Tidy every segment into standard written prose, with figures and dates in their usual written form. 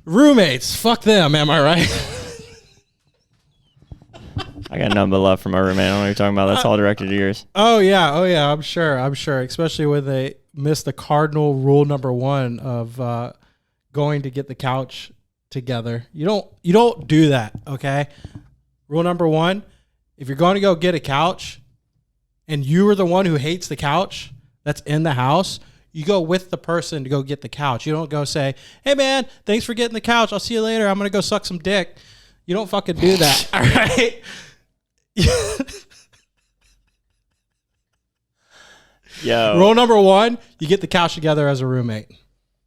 Roommates, fuck them. Am I right? I got nothing but love for my roommate. I don't know what you're talking about. That's all directed at yours. Oh yeah. I'm sure. Especially when they miss the cardinal rule number 1 of going to get the couch together. You don't do that. Okay. Rule number 1: if you're going to go get a couch, and you are the one who hates the couch that's in the house, you go with the person to go get the couch. You don't go say, "Hey man, thanks for getting the couch. I'll see you later. I'm gonna go suck some dick." You don't fucking do that. All right. Yo. Rule number 1: you get the couch together as a roommate.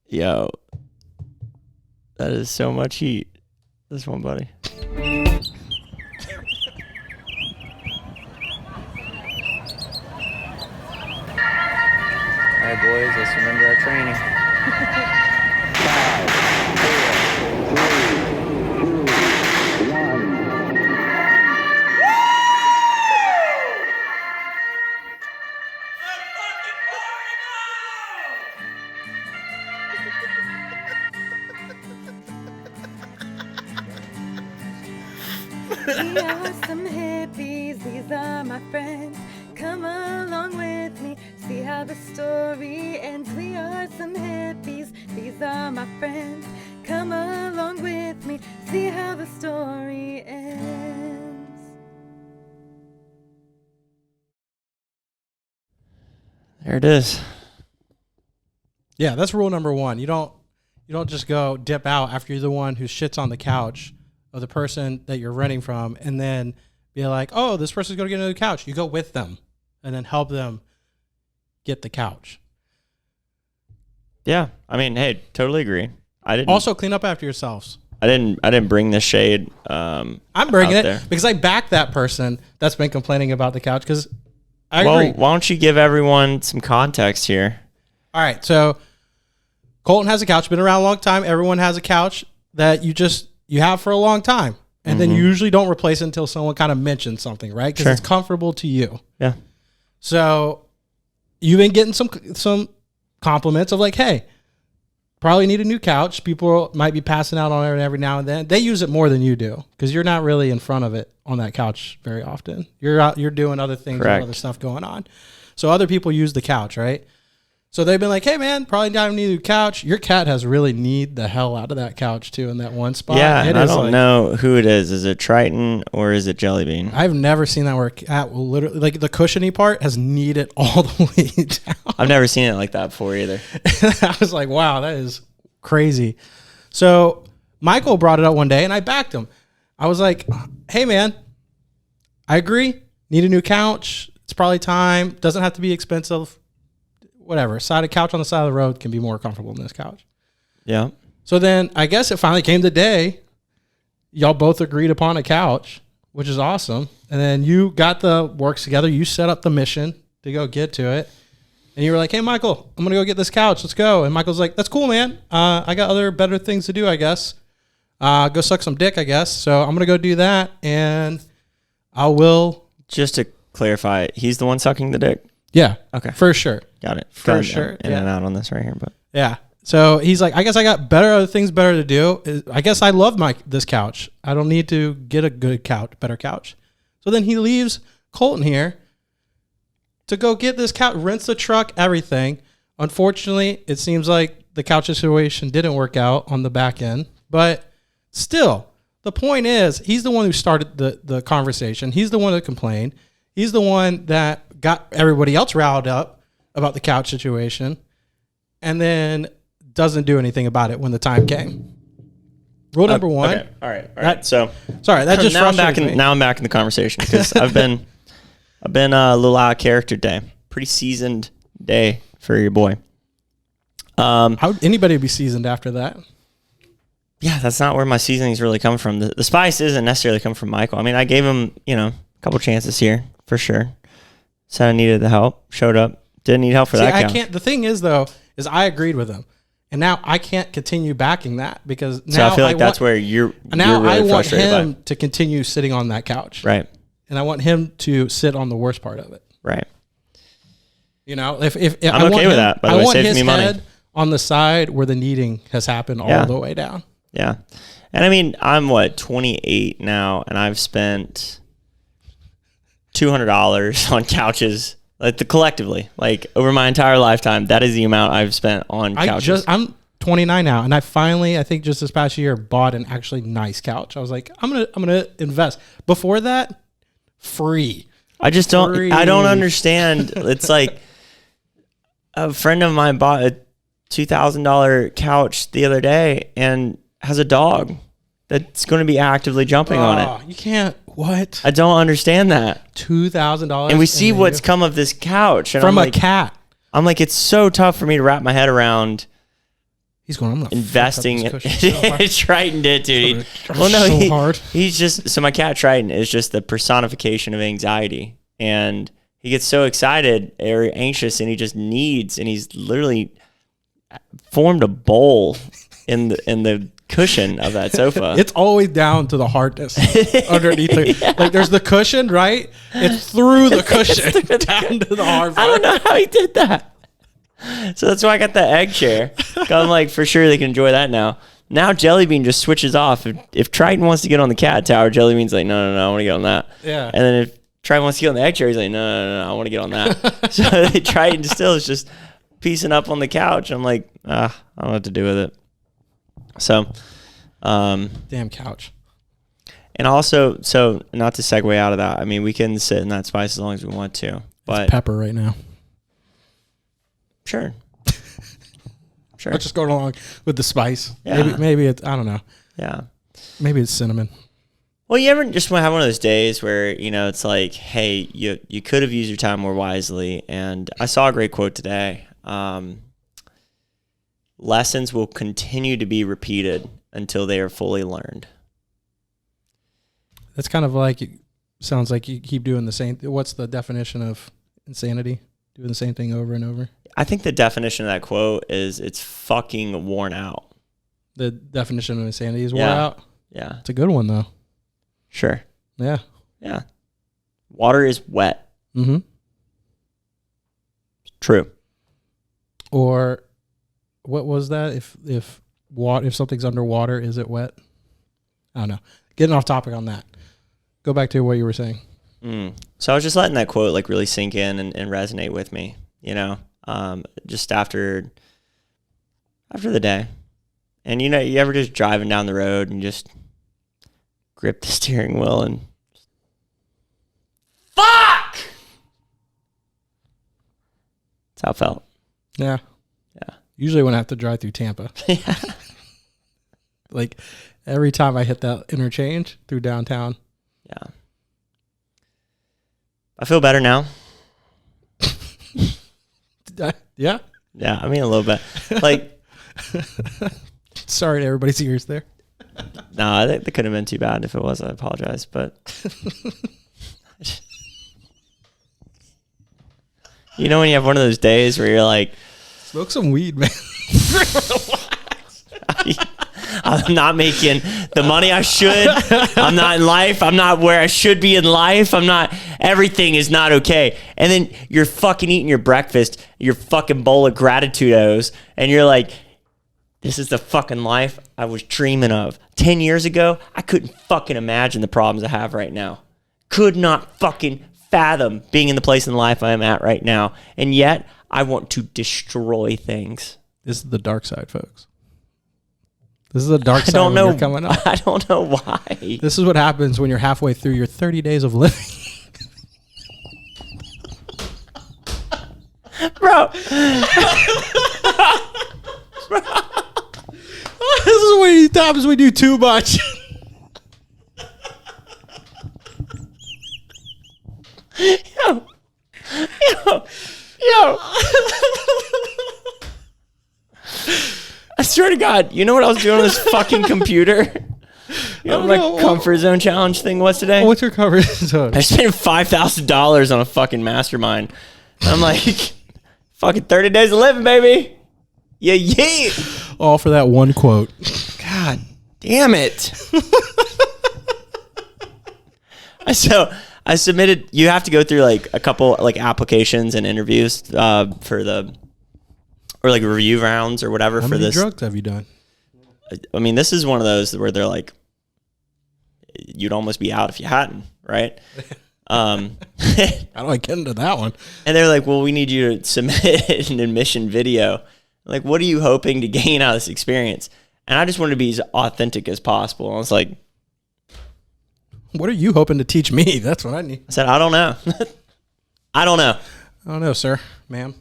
Yo. That is so much heat. This one, buddy. All right, boys, let's remember our training. 5, 4, 3, 2, 1. We are some hippies, these are my friends. Come along with me, see how the story ends. We are some hippies, these are my friends. Come along with me, see how the story ends. There it is. Yeah, that's rule number 1. You don't just go dip out after you're the one who shits on the couch of the person that you're renting from, and then be like, "Oh, this person's going to get a new couch." You go with them, and then help them get the couch. Yeah, I mean, hey, totally agree. I didn't Also, clean up after yourselves. I didn't bring the shade. I'm bringing it there because I back that person that's been complaining about the couch. Because I agree. Why don't you give everyone some context here? All right, so Colton has a couch, been around a long time. Everyone has a couch that you have for a long time. And then you usually don't replace it until someone kind of mentions something, right? Because it's comfortable to you. Yeah. So you've been getting some compliments of like, "Hey, probably need a new couch." People might be passing out on it every now and then. They use it more than you do because you're not really in front of it on that couch very often. You're doing other things and other stuff going on. So other people use the couch, right? So they've been like, "Hey man, probably need a new couch." Your cat has really kneed the hell out of that couch too in that one spot. Yeah, and I don't know who it is. Is it Triton or is it Jelly Bean? I've never seen that where a cat will literally, like the cushiony part has kneed it all the way down. I've never seen it like that before either. I was like, wow, that is crazy. So Michael brought it up one day and I backed him. I was like, "Hey man, I agree. Need a new couch. It's probably time. Doesn't have to be expensive. Whatever. Couch on the side of the road can be more comfortable than this couch." Yeah. So then I guess it finally came the day y'all both agreed upon a couch, which is awesome. And then you got the works together. You set up the mission to go get to it. And you were like, "Hey, Michael, I'm going to go get this couch. Let's go." And Michael's like, "That's cool, man. I got better things to do, I guess. Go suck some dick, I guess. So I'm going to go do that. And I will." Just to clarify, he's the one sucking the dick? Yeah. Okay. For sure. Got it. For sure. In and out on this right here, but yeah. So he's like, "I guess I got other things better to do. I guess I love this couch. I don't need to get a good couch, better couch." So then he leaves Colton here to go get this couch, rents the truck, everything. Unfortunately, it seems like the couch situation didn't work out on the back end, but still, the point is he's the one who started the conversation. He's the one that complained. He's the one that got everybody else riled up about the couch situation, and then doesn't do anything about it when the time came. Rule number 1. Okay. All right. So sorry, that just now I'm back frustrates me. Now I'm back in the conversation because I've been a little out of character day. Pretty seasoned day for your boy. How would anybody be seasoned after that? Yeah, that's not where my seasoning's really come from. The spice isn't necessarily come from Michael. I mean, I gave him, a couple chances here for sure. Said I needed the help. Showed up. Didn't need help for that couch. I can't. The thing is, though, is I agreed with him, and now I can't continue backing that because now so I feel like that's where you're really I want frustrated him to continue sitting on that couch, right? And I want him to sit on the worst part of it, right? If I'm I want okay with that, by the way, I want saves his me money. head on the side where the kneading has happened all the way down. Yeah. And I mean, I'm 28 now, and I've spent $200 on couches, like collectively, like over my entire lifetime. That is the amount I've spent on couches. I'm 29 now, and I think just this past year bought an actually nice couch. I was like, I'm gonna invest. Before that, free. I don't understand. It's like a friend of mine bought a $2,000 couch the other day and has a dog that's going to be actively jumping on it. You can't. What? I don't understand that. $2,000. And we see what's come of this couch. And from a cat. I'm like, it's so tough for me to wrap my head around. He's going, I'm going to investing in Triton did, dude. Hard. He's just, so my cat Triton is just the personification of anxiety. And he gets so excited or anxious, and he just needs, and he's literally formed a bowl in the cushion of that sofa. It's always down to the hardness underneath it. Yeah. Like there's the cushion, right? It's through the cushion down to the hard part. I don't know how he did that. So that's why I got the egg chair. I'm like, for sure they can enjoy that now. Now Jellybean just switches off. If Triton wants to get on the cat tower, Jellybean's like, no, I want to get on that. Yeah. And then if Triton wants to get on the egg chair, he's like, no, I want to get on that. So Triton still is just piecing up on the couch. I'm like, I don't know what to do with it. So, damn couch. And also, so not to segue out of that, I mean, we can sit in that spice as long as we want to, but it's pepper right now. Sure. I'm just going along with the spice. Yeah. Maybe it's, I don't know. Yeah. Maybe it's cinnamon. Well, you ever just want to have one of those days where, it's like, hey, you could have used your time more wisely. And I saw a great quote today. Lessons will continue to be repeated until they are fully learned. That's kind of like, it sounds like you keep doing the same. What's the definition of insanity? Doing the same thing over and over? I think the definition of that quote is it's fucking worn out. The definition of insanity is worn out? Yeah. It's a good one, though. Sure. Yeah. Yeah. Water is wet. Mm-hmm. True. Or what was that? If something's underwater, is it wet? I don't know. Getting off topic on that. Go back to what you were saying. So I was just letting that quote like really sink in and resonate with me, just after the day. And you ever just driving down the road and just grip the steering wheel and fuck! That's how it felt. Yeah. Yeah. Usually when I have to drive through Tampa. Yeah. Like every time I hit that interchange through downtown. Yeah. I feel better now. Yeah? Yeah, I mean a little bit. Like, sorry to everybody's ears there. No, I think that couldn't have been too bad. If it was, I apologize. But when you have one of those days where you're like, smoke some weed, man. I'm not making the money I should. I'm not in life. I'm not where I should be in life. Everything is not okay. And then you're fucking eating your breakfast, your fucking bowl of Gratitudos, and you're like, this is the fucking life I was dreaming of. 10 years ago, I couldn't fucking imagine the problems I have right now. Could not fucking fathom being in the place in life I am at right now. And yet, I want to destroy things. This is the dark side, folks. This is the dark side when you're coming up. I don't know why. This is what happens when you're halfway through your 30 days of living. Bro. This is what happens when we do too much. Yo. I swear to God, you know what I was doing on this fucking computer? You know what my comfort zone challenge thing was today? What's your comfort zone? I spent $5,000 on a fucking mastermind. And I'm like, fucking 30 days of living, baby. Yeah. All for that one quote. God damn it. So I submitted, you have to go through like a couple like applications and interviews for the, or like review rounds or whatever How for many this. drugs have you done? I mean, this is one of those where they're like, you'd almost be out if you hadn't, right? How do I get into that one? And they're like, well, we need you to submit an admission video. Like, what are you hoping to gain out of this experience? And I just wanted to be as authentic as possible. I was like, what are you hoping to teach me? That's what I need. I said, I don't know. I don't know. I don't know, sir, ma'am.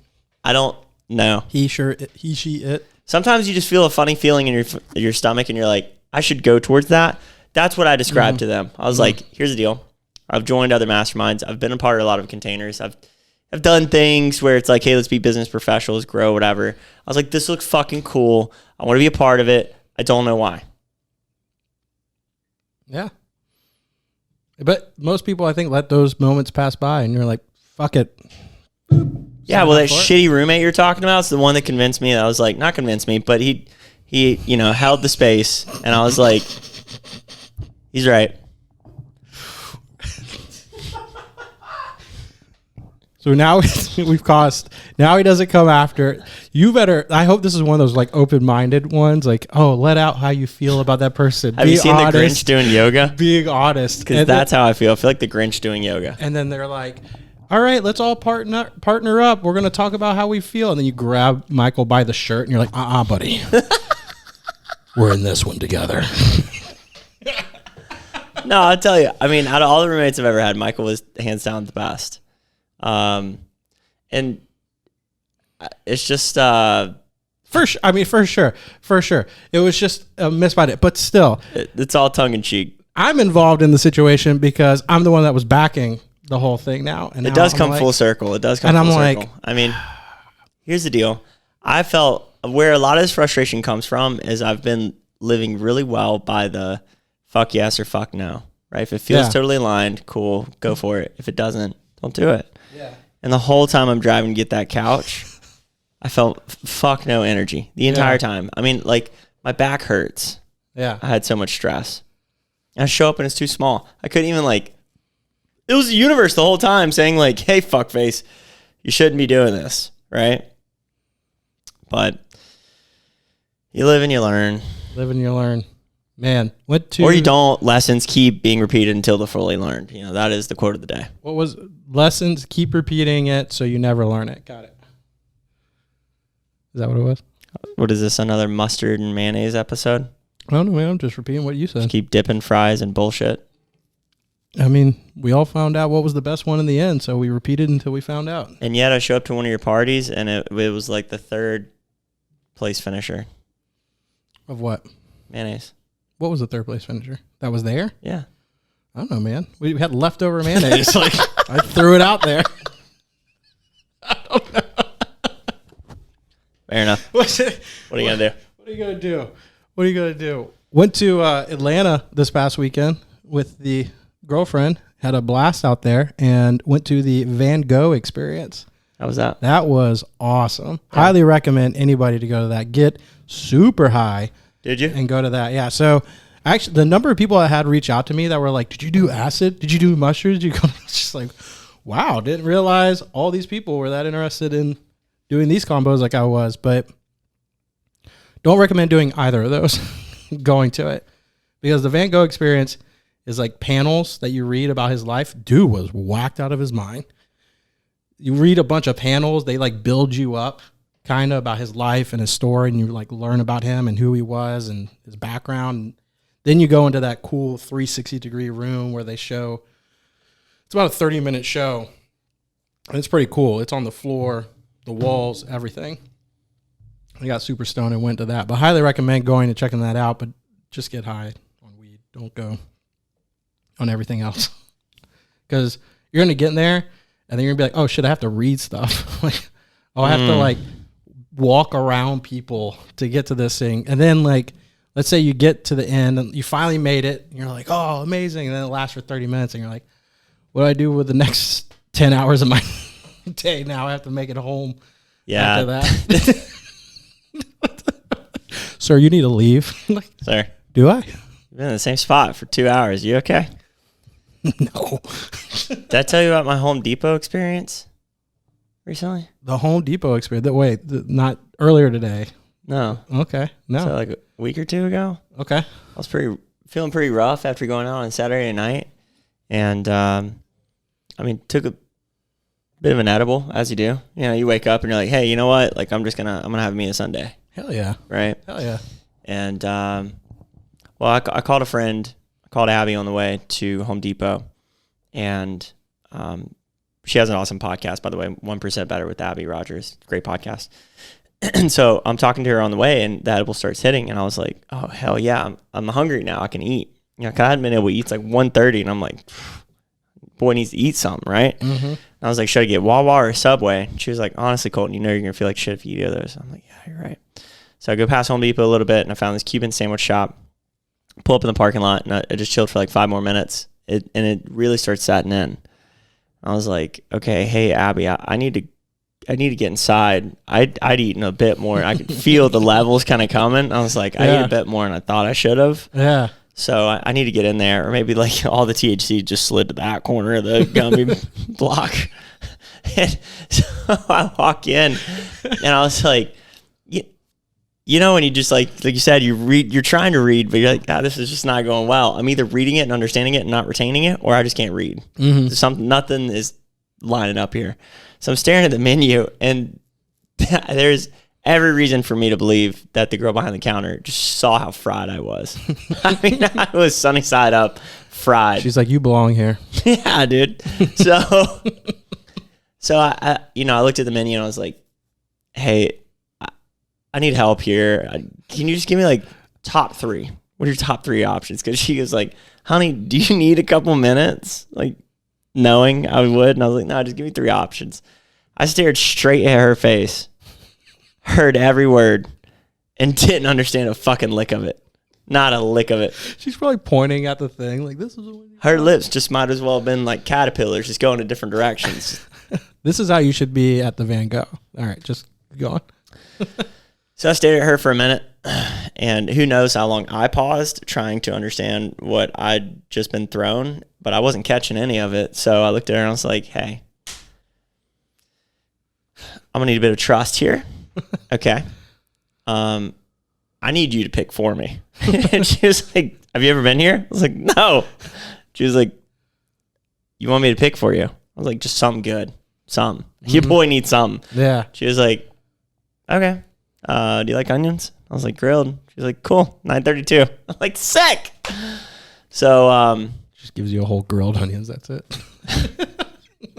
I don't know. He, sure, it, he, she, it. Sometimes you just feel a funny feeling in your stomach and you're like, I should go towards that. That's what I described to them. I was like, here's the deal. I've joined other masterminds. I've been a part of a lot of containers. I've done things where it's like, hey, let's be business professionals, grow, whatever. I was like, this looks fucking cool. I want to be a part of it. I don't know why. Yeah. But most people, I think, let those moments pass by and you're like, fuck it. Yeah, well, that shitty roommate you're talking about is the one that convinced me. I was like, not convinced me, but he held the space, and I was like, he's right. So now we've cost. Now he doesn't come after. You better. I hope this is one of those like open-minded ones. Like, oh, let out how you feel about that person. Have you seen the Grinch doing yoga? Being honest, because that's how I feel. I feel like the Grinch doing yoga. And then they're like, all right, let's all partner up. We're gonna talk about how we feel. And then you grab Michael by the shirt, and you're like, buddy, we're in this one together. No, I'll tell you. I mean, out of all the roommates I've ever had, Michael was hands down the best. And it's just for sure. It was just a misspotted, but still, it's all tongue in cheek. I'm involved in the situation because I'm the one that was backing the whole thing now, and it does come full circle. It does come full circle. I mean, here's the deal. I felt where a lot of this frustration comes from is I've been living really well by the fuck yes or fuck no, right? If it feels totally aligned, cool, go for it. If it doesn't, don't do it. Yeah. And the whole time I'm driving to get that couch, I felt fuck no energy the entire time. I mean, like, my back hurts. Yeah. I had so much stress. And I show up and it's too small. I couldn't even, like, it was the universe the whole time saying, like, hey, fuckface, you shouldn't be doing this, right? But you live and you learn. Live and you learn. Man, or you don't. Lessons keep being repeated until they're fully learned. You know, that is the quote of the day. What was lessons? Keep repeating it so you never learn it. Got it. Is that what it was? What is this? Another mustard and mayonnaise episode? I don't know, man. I'm just repeating what you said. Just keep dipping fries and bullshit. I mean, we all found out what was the best one in the end, so we repeated until we found out. And yet I show up to one of your parties, and it was like the third place finisher. Of what? Mayonnaise. What was the third place finisher? That was there? Yeah. I don't know, man. We had leftover mayonnaise. Like, I threw it out there. I don't know. Fair enough. What are you going to do? What are you going to do? Went to Atlanta this past weekend with the girlfriend. Had a blast out there and went to the Van Gogh experience. How was that? That was awesome. Yeah. Highly recommend anybody to go to that. Get super high. Did you? And go to that. Yeah. So actually the number of people I had reach out to me that were like, did you do acid? Did you do mushrooms? Did you go? It's just like, wow, didn't realize all these people were that interested in doing these combos like I was, but don't recommend doing either of those going to it, because the Van Gogh experience is like panels that you read about his life. Dude was whacked out of his mind. You read a bunch of panels. They like build you up kind of about his life and his story, and you like learn about him and who he was and his background. And then you go into that cool 360-degree room where they show, it's about a 30-minute show. And it's pretty cool. It's on the floor, the walls, everything. I got super stoned and went to that. But highly recommend going and checking that out, but just get high on weed. Don't go on everything else. Because you're going to get in there, and then you're going to be like, oh, shit, I have to read stuff. Like, oh, I have to, like, walk around people to get to this thing. And then, like, let's say you get to the end, and you finally made it, and you're like, oh, amazing. And then it lasts for 30 minutes, and you're like, what do I do with the next 10 hours of my day? Now I have to make it home. Yeah. After that. Sir, you need to leave. Like, sir. Do I? You've been in the same spot for 2 hours. You okay? No. Did I tell you about my Home Depot experience recently? The Home Depot experience. Wait, not earlier today. No. Okay. No. So like a week or two ago. Okay. I was feeling pretty rough after going out on Saturday night. And, took a bit of an edible, as you do. You know, you wake up and you're like, hey, you know what? Like, I'm going to have me a Sunday. Hell yeah. Right? Hell yeah. And, I called a friend. I called Abby on the way to Home Depot. And she has an awesome podcast, by the way, 1% Better with Abby Rogers. Great podcast. And so I'm talking to her on the way, and the edible starts hitting. And I was like, oh, hell yeah. I'm hungry now. I can eat. You know, 'cause I hadn't been able to eat. It's like 1:30, and I'm like, boy needs to eat something, right? Mm-hmm. And I was like, should I get Wawa or Subway? And she was like, honestly, Colton, you know you're going to feel like shit if you eat either of those. I'm like, yeah, you're right. So I go past Home Depot a little bit, and I found this Cuban sandwich shop. Pull up in the parking lot, and I just chilled for like 5 more minutes. It really starts setting in. I was like, okay, hey, Abby, I need to get inside. I'd eaten a bit more. I could feel the levels kind of coming. I was like, I ate a bit more than I thought I should have. Yeah. So I need to get in there, or maybe like all the THC just slid to that corner of the gummy block. And so I walk in, and I was like, you know, when you just like you said, you're trying to read, but you're like, this is just not going well. I'm either reading it and understanding it and not retaining it, or I just can't read. Mm-hmm. Nothing is lining up here. So I'm staring at the menu, and there's every reason for me to believe that the girl behind the counter just saw how fried I was. I mean, I was sunny side up fried. She's like, you belong here. Yeah, dude. So I looked at the menu and I was like, hey, I need help here. Can you just give me like top 3? What are your top 3 options? Because she was like, honey, do you need a couple minutes? Like, knowing I would. And I was like, no, just give me 3 options. I stared straight at her face, heard every word, and didn't understand a fucking lick of it. Not a lick of it. She's probably pointing at the thing like, this is what her lips just might as well have been like caterpillars, just going in different directions. This is how you should be at the Van Gogh. All right, just go on. So I stared at her for a minute, and who knows how long I paused trying to understand what I'd just been thrown, but I wasn't catching any of it. So I looked at her and I was like, hey, I'm going to need a bit of trust here. Okay. I need you to pick for me. And she was like, have you ever been here? I was like, no. She was like, you want me to pick for you? I was like, just something good. Something. Your boy needs something. Yeah. She was like, okay. Do you like onions? I was like, grilled. She was like, cool. 9:32. I'm like, sick. So, just gives you a whole grilled onions. That's it.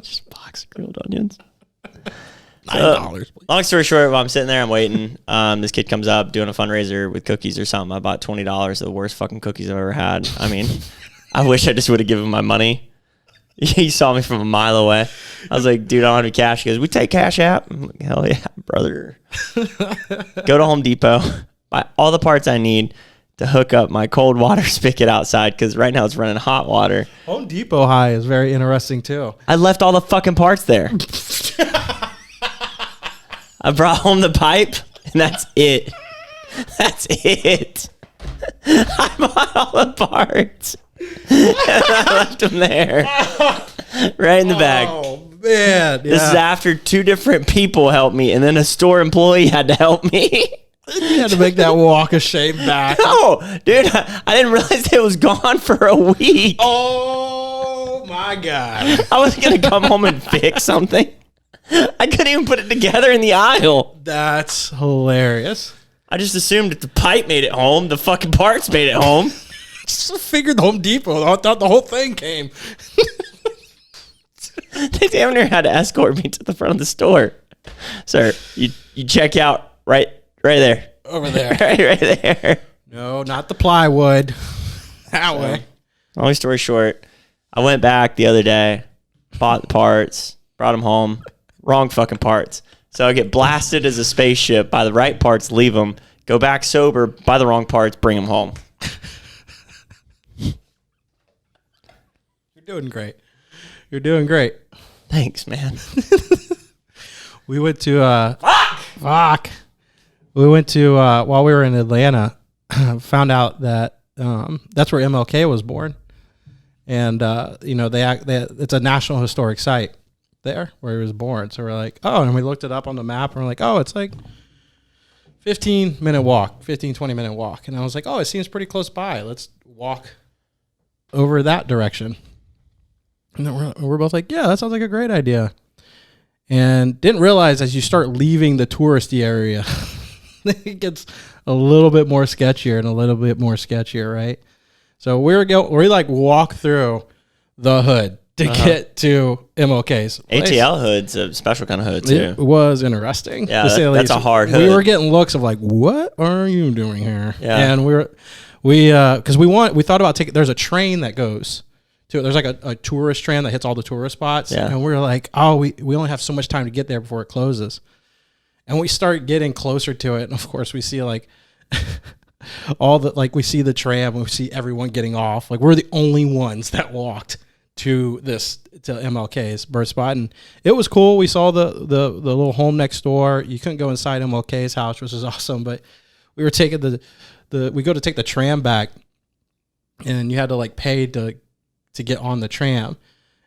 just a box of grilled onions. $9. Long story short, while I'm sitting there, I'm waiting. This kid comes up doing a fundraiser with cookies or something. I bought $20 of the worst fucking cookies I've ever had. I mean, I wish I just would have given him my money. He saw me from a mile away. I was like, dude, I don't have any cash. He goes, we take Cash App. I'm like, hell yeah, brother. Go to Home Depot, buy all the parts I need to hook up my cold water spigot outside, because right now it's running hot water. Home Depot high is very interesting too. I left all the fucking parts there. I brought home the pipe, and that's it. That's it. I bought all the parts. I left them there. Right in the bag. Oh, man. This is after 2 different people helped me, and then a store employee had to help me. You had to make that walk of shame back. No, dude, I didn't realize it was gone for a week. Oh, my God. I was going to come home and fix something. I couldn't even put it together in the aisle. That's hilarious. I just assumed that the pipe made it home, the fucking parts made it home. Just figured Home Depot. I thought the whole thing came. They damn near had to escort me to the front of the store. Sir, you check out right there. Over there. right there. No, not the plywood. That way. Long story short, I went back the other day, bought the parts, brought them home. Wrong fucking parts. So I get blasted as a spaceship, buy the right parts, leave them, go back sober, buy the wrong parts, bring them home. You're doing great. You're doing great. Thanks, man. We went to fuck. We went to while we were in Atlanta, found out that that's where MLK was born, and it's a National Historic Site there where he was born. So we're like, oh, and we looked it up on the map, and we're like, oh, it's like 15-minute walk, 20-minute walk. And I was like, oh, it seems pretty close by. Let's walk over that direction. And then we're both like, yeah, that sounds like a great idea. And didn't realize as you start leaving the touristy area, it gets a little bit more sketchier and a little bit more sketchier, right? So we like walk through the hood to get to MLK's place. ATL hood's a special kind of hood too. It was interesting. Yeah, to say the that's least. a hard hood. We were getting looks of like, what are you doing here? Yeah. And we thought about taking, there's a train that goes to, there's like a tourist train that hits all the tourist spots. Yeah. And we were like, oh, we only have so much time to get there before it closes. And we start getting closer to it. And of course we see like we see the tram and we see everyone getting off. Like we're the only ones that walked to MLK's birth spot, and it was cool. We saw the little home next door. You couldn't go inside MLK's house, which was awesome, but we were taking we go to take the tram back, and you had to like pay to get on the tram.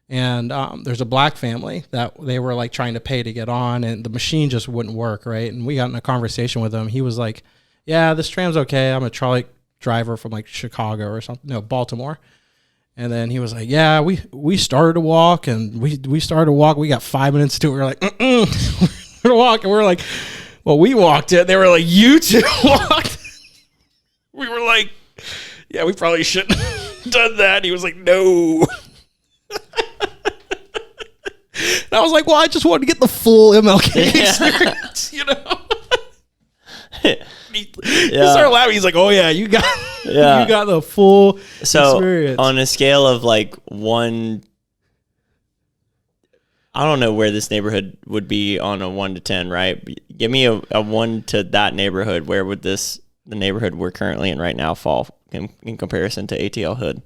And there's a black family that they were like trying to pay to get on, and the machine just wouldn't work, right? And we got in a conversation with him. He was like, yeah, this tram's okay. I'm a trolley driver from like Chicago or something, no, Baltimore. And then he was like, yeah, we started to walk, and we started to walk. We got 5 minutes to it. We were like, we're going to walk. And we were like, well, we walked it. They were like, you two walked. We were like, yeah, we probably shouldn't have done that. He was like, no. And I was like, well, I just wanted to get the full MLK experience, you know? He started laughing. He's like, oh, yeah, you got the full experience. On a scale of like 1, I don't know where this neighborhood would be on a 1 to 10, right? Give me a 1 to that neighborhood. Where would the neighborhood we're currently in right now fall in comparison to ATL hood?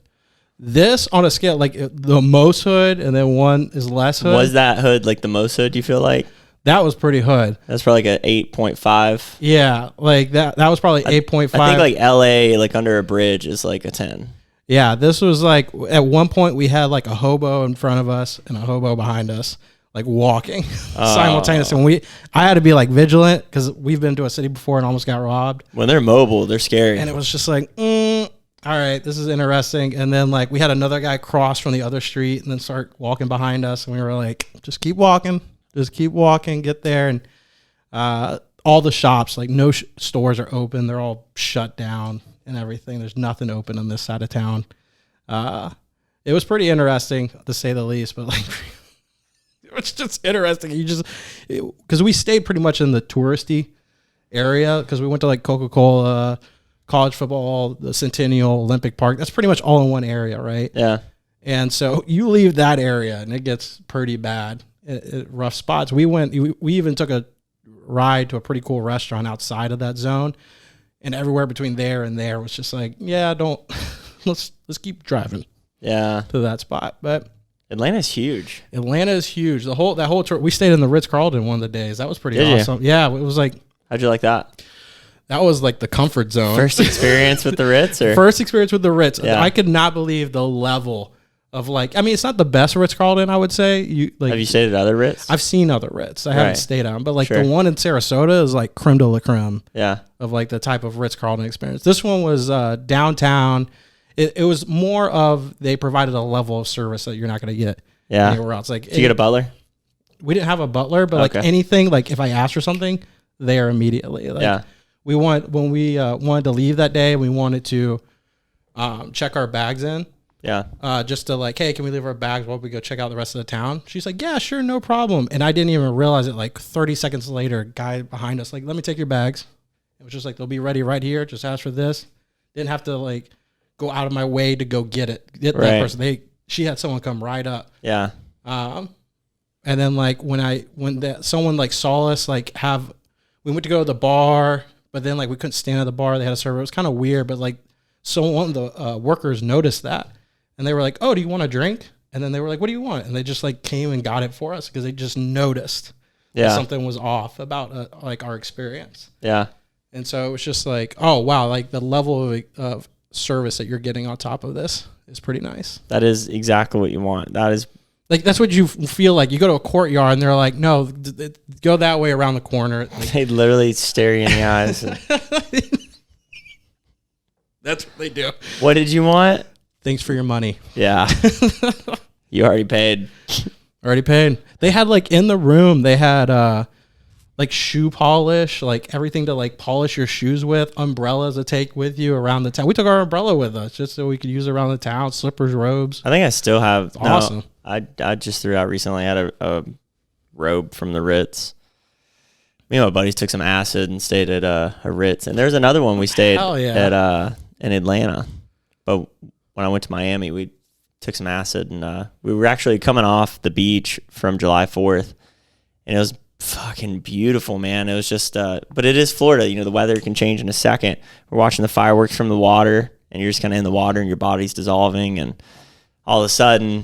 This on a scale, like the most hood and then 1 is less hood. Was that hood like the most hood, you feel like? That was pretty hood. That's probably like an 8.5. Yeah, like that was probably 8.5. I think like LA, like under a bridge, is like a 10. Yeah, this was like, at one point we had like a hobo in front of us and a hobo behind us, like walking simultaneously. And I had to be like vigilant because we've been to a city before and almost got robbed. When they're mobile, they're scary. And it was just like, all right, this is interesting. And then like we had another guy cross from the other street and then start walking behind us. And we were like, just keep walking, get there. And all the shops, like no stores are open. They're all shut down and everything. There's nothing open on this side of town. It was pretty interesting to say the least, but like it was just interesting. Because we stayed pretty much in the touristy area because we went to like Coca-Cola, college football, the Centennial, Olympic Park. That's pretty much all in one area, right? Yeah. And so you leave that area and it gets pretty bad. Rough spots. We even took a ride to a pretty cool restaurant outside of that zone, and everywhere between there and there was just like, yeah, let's keep driving. Yeah. To that spot. But Atlanta's huge. The whole tour. We stayed in the Ritz-Carlton one of the days. That was pretty awesome. Yeah, it was like. How'd you like that? That was like the comfort zone. First experience with the Ritz, or first experience with the Ritz. Yeah. I could not believe the level of like. I mean, it's not the best Ritz-Carlton, I would say. Have you stayed at other Ritz? I've seen other Ritz. I haven't stayed on, but like Sure. the one in Sarasota is like creme de la creme. Yeah. Of like the type of Ritz-Carlton experience. This one was downtown. It was more of they provided a level of service that you're not going to get anywhere else. Like, did you get a butler? We didn't have a butler, but like anything, like if I asked for something, there immediately. Like, when we wanted to leave that day, we wanted to check our bags in. Yeah. Just to like, hey, can we leave our bags while we go check out the rest of the town? She's like, yeah, sure, no problem. And I didn't even realize it. Like 30 seconds later, a guy behind us, like, let me take your bags. It was just like, they'll be ready right here. Just ask for this. Didn't have to like go out of my way to go get that person. She had someone come right up. Yeah. And then like someone like saw us like we went to go to the bar, but then like we couldn't stand at the bar. They had a server. It was kind of weird, but like one of the workers noticed that, and they were like, "Oh, do you want a drink?" And then they were like, "What do you want?" And they just like came and got it for us because they just noticed that something was off about like our experience. Yeah. And so it was just like, oh wow, like the level of service that you're getting on top of this is pretty nice. That is exactly what you want. That's Like that's what you feel like. You go to a courtyard and they're like, no, go that way around the corner. Like, They literally stare you in the eyes. And, that's what they do. what did you want? Thanks for your money. Yeah. You already paid. Already paid. They had like in the room, they had like shoe polish, like everything to like polish your shoes with, umbrellas to take with you around the town. We took our umbrella with us just so we could use it around the town, slippers, robes. I think I still have. It's awesome. I just threw out recently. I had a robe from the Ritz. Me and my buddies took some acid and stayed at a Ritz. And there's another one we stayed at in Atlanta. But when I went to Miami, we took some acid and we were actually coming off the beach from July 4th. And it was fucking beautiful, man. It was just but it is Florida. The weather can change in a second. We're watching the fireworks from the water and you're just kind of in the water and your body's dissolving, and all of a sudden,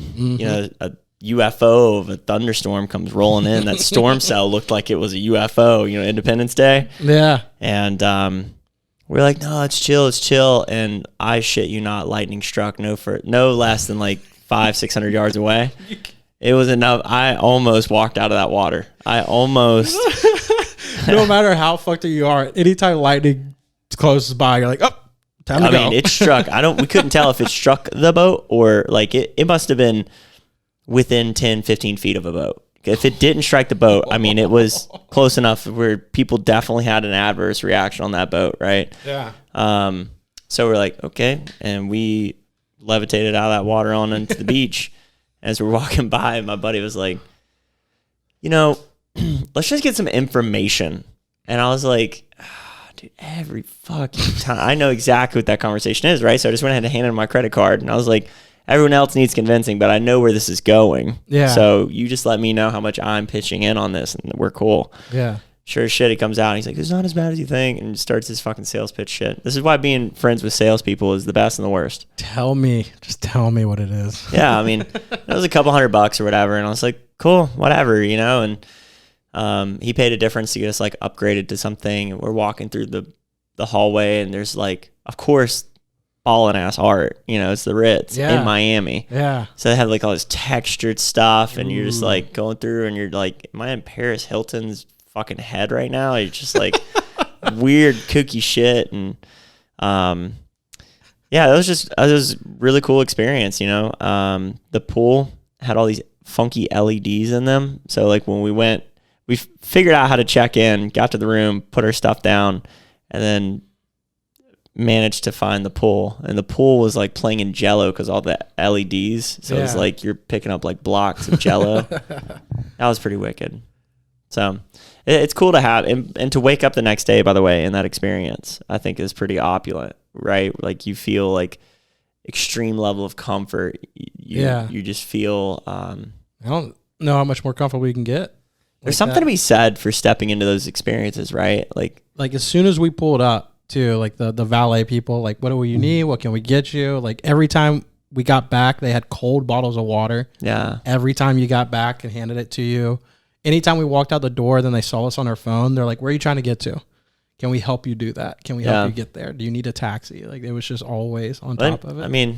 a UFO of a thunderstorm comes rolling in. That storm cell looked like it was a UFO, Independence Day. Yeah. And we're like, no, it's chill. And I shit you not, lightning struck no less than like 500-600 yards away. It was enough. I almost walked out of that water. I almost. No matter how fucked up you are, anytime lightning closes by, you're like, oh, time to go. I mean, it struck. We couldn't tell if it struck the boat or like it must have been within 10, 15 feet of a boat. If it didn't strike the boat, I mean, it was close enough where people definitely had an adverse reaction on that boat, right? Yeah. So we're like, okay. And we levitated out of that water on into the beach. As we're walking by, my buddy was like, let's just get some information. And I was like, dude, every fucking time. I know exactly what that conversation is, right? So I just went ahead and handed him my credit card. And I was like, everyone else needs convincing, but I know where this is going. Yeah. So you just let me know how much I'm pitching in on this, and we're cool. Yeah. Sure as shit, he comes out and he's like, it's not as bad as you think, and starts his fucking sales pitch shit. This is why being friends with salespeople is the best and the worst. Just tell me what it is. Yeah, I mean, it was a couple $100 or whatever, and I was like, cool, whatever, and he paid a difference to get us like upgraded to something. And we're walking through the hallway, and there's like, of course, ballin' ass art. It's the Ritz in Miami. Yeah. So they have like all this textured stuff, and you're just like going through, and you're like, am I in Paris Hilton's fucking head right now? You're just like weird kooky shit, and it was a really cool experience. The pool had all these funky LEDs in them, so like when we went, we figured out how to check in, got to the room, put our stuff down, and then managed to find the pool. And the pool was like playing in Jello because all the LEDs, so it's like you're picking up like blocks of Jello. That was pretty wicked. So it's cool to have, and to wake up the next day, by the way, in that experience, I think is pretty opulent, right? Like you feel like extreme level of comfort. You just feel. I don't know how much more comfortable we can get. There's something to be said for stepping into those experiences, right? Like as soon as we pulled up to like the valet people, like, what do you need? What can we get you? Like every time we got back, they had cold bottles of water. Yeah. Every time you got back and handed it to you. Anytime we walked out the door, then they saw us on our phone. They're like, where are you trying to get to? Can we help you do that? Can we help you get there? Do you need a taxi? Like it was just always on top of it. I mean,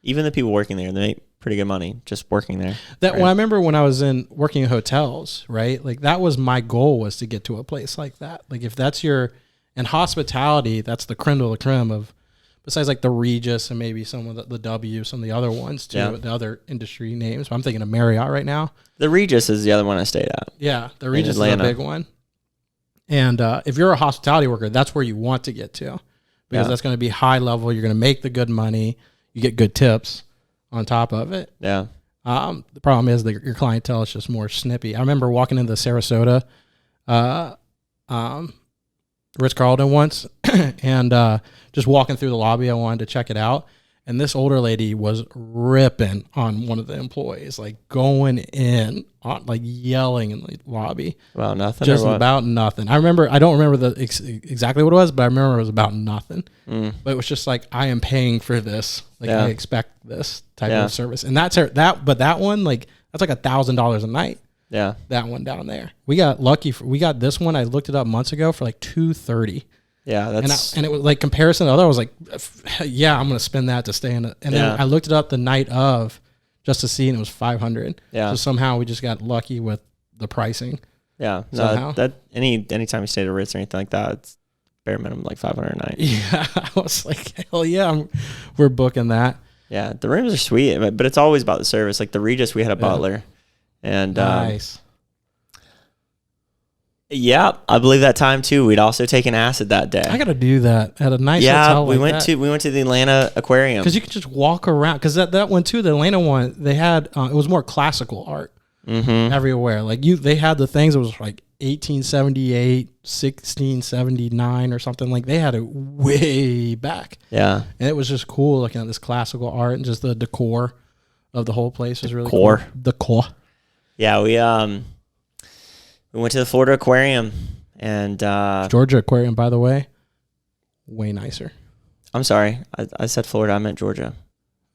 even the people working there, they make pretty good money just working there. When I remember when I was working in hotels, right? Like that was my goal, was to get to a place like that. Like if that's and hospitality, that's the creme de la creme of, besides like the Regis and maybe some of the W, some of the other ones too, the other industry names. I'm thinking of Marriott right now. The Regis is the other one I stayed at. Yeah, the Regis is a big one. And if you're a hospitality worker, that's where you want to get to, because that's going to be high level. You're going to make the good money. You get good tips on top of it. Yeah. The problem is that your clientele is just more snippy. I remember walking into Sarasota, Ritz-Carlton once, and just walking through the lobby, I wanted to check it out. And this older lady was ripping on one of the employees, like going in, on, like yelling in the lobby. Wow, nothing. Just about nothing. I don't remember exactly what it was, but I remember it was about nothing. But it was just like, I am paying for this. Like I expect this type of service. And but that one, like that's like $1,000 a night. Yeah, that one down there. We got lucky. We got this one. I looked it up months ago for like $230. Yeah, that's and it was like comparison to the other. I was like, yeah, I'm gonna spend that to stay in it. And then I looked it up the night of just to see, and it was 500. Yeah. So somehow we just got lucky with the pricing. Yeah. Somehow. No, that anytime you stay at a Ritz or anything like that, it's bare minimum like 500 a night. Yeah, I was like, hell yeah, we're booking that. Yeah, the rooms are sweet, but it's always about the service. Like the Regis, we had a butler, and Nice. yeah, I believe that time too. We'd also taken acid that day. I got to do that at a nice yeah, hotel. we went to the Atlanta Aquarium because you could just walk around. Because that one too, the Atlanta one, they had it was more classical art everywhere. Like they had the things that was like 1878, 1679 or something. Like they had it way back. Yeah, and it was just cool looking at this classical art, and just the decor of the whole place was really cool. Decor. Yeah, we went to the Florida Aquarium, and Georgia Aquarium, by the way, way nicer. I'm sorry, I said Florida. I meant Georgia.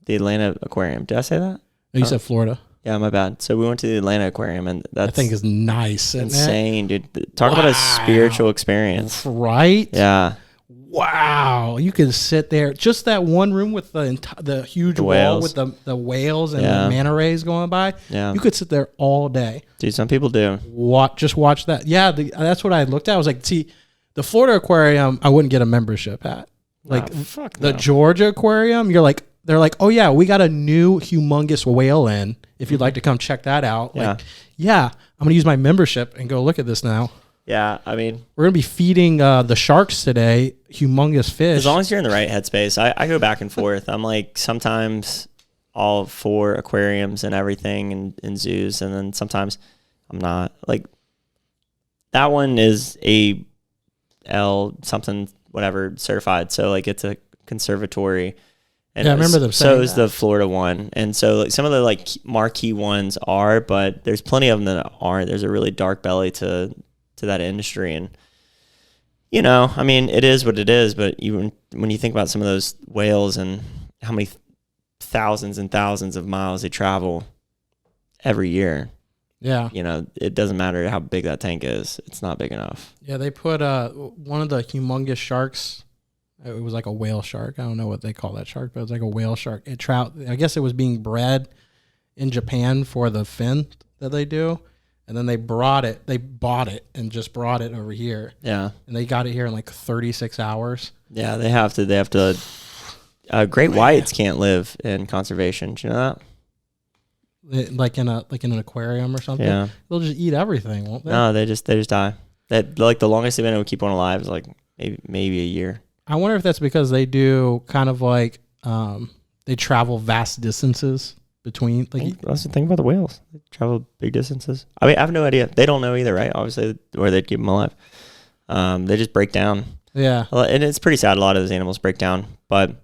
The Atlanta Aquarium. Did I say that? No, you said Florida. Yeah, my bad. So we went to the Atlanta Aquarium, and I think is nice. Insane, dude. Talk about a spiritual experience. Right? Yeah. Wow. You could sit there. Just that one room with the huge wall with the whales and the manta rays going by. Yeah. You could sit there all day. Dude, some people do. Just watch that. Yeah, that's what I looked at. I was like, see, the Florida Aquarium, I wouldn't get a membership at. Like the Georgia Aquarium, they're like, oh yeah, we got a new humongous whale in. If you'd like to come check that out. Like, yeah, I'm going to use my membership and go look at this now. Yeah, I mean, we're going to be feeding the sharks today, humongous fish. As long as you're in the right headspace. I go back and forth. I'm like, sometimes all for aquariums and everything and zoos, and then sometimes I'm not. Like, that one is a L something, whatever, certified. So, like, it's a conservatory. And I remember them saying so is the Florida one. And so like some of the like marquee ones are, but there's plenty of them that aren't. There's a really dark belly to that industry. And, you know, I mean, it is what it is. But even when you think about some of those whales and how many thousands and thousands of miles they travel every year. Yeah. You know, it doesn't matter how big that tank is. It's not big enough. Yeah, they put one of the humongous sharks. It was like a whale shark. I don't know what they call that shark, but it was like a whale shark. I guess it was being bred in Japan for the fin that they do. And then they bought it and just brought it over here. Yeah. And they got it here in like 36 hours. Yeah, they have to. Great whites can't live in conservation. Do you know that? Like in an aquarium or something. Yeah. They'll just eat everything, won't they? No, they just die. That like the longest they've been able to keep one alive is like maybe a year. I wonder if that's because they do kind of like they travel vast distances between. Like, that's the thing about the whales; they travel big distances. I mean, I have no idea. They don't know either, right? Obviously, where they'd keep them alive. They just break down. Yeah, and it's pretty sad. A lot of those animals break down. But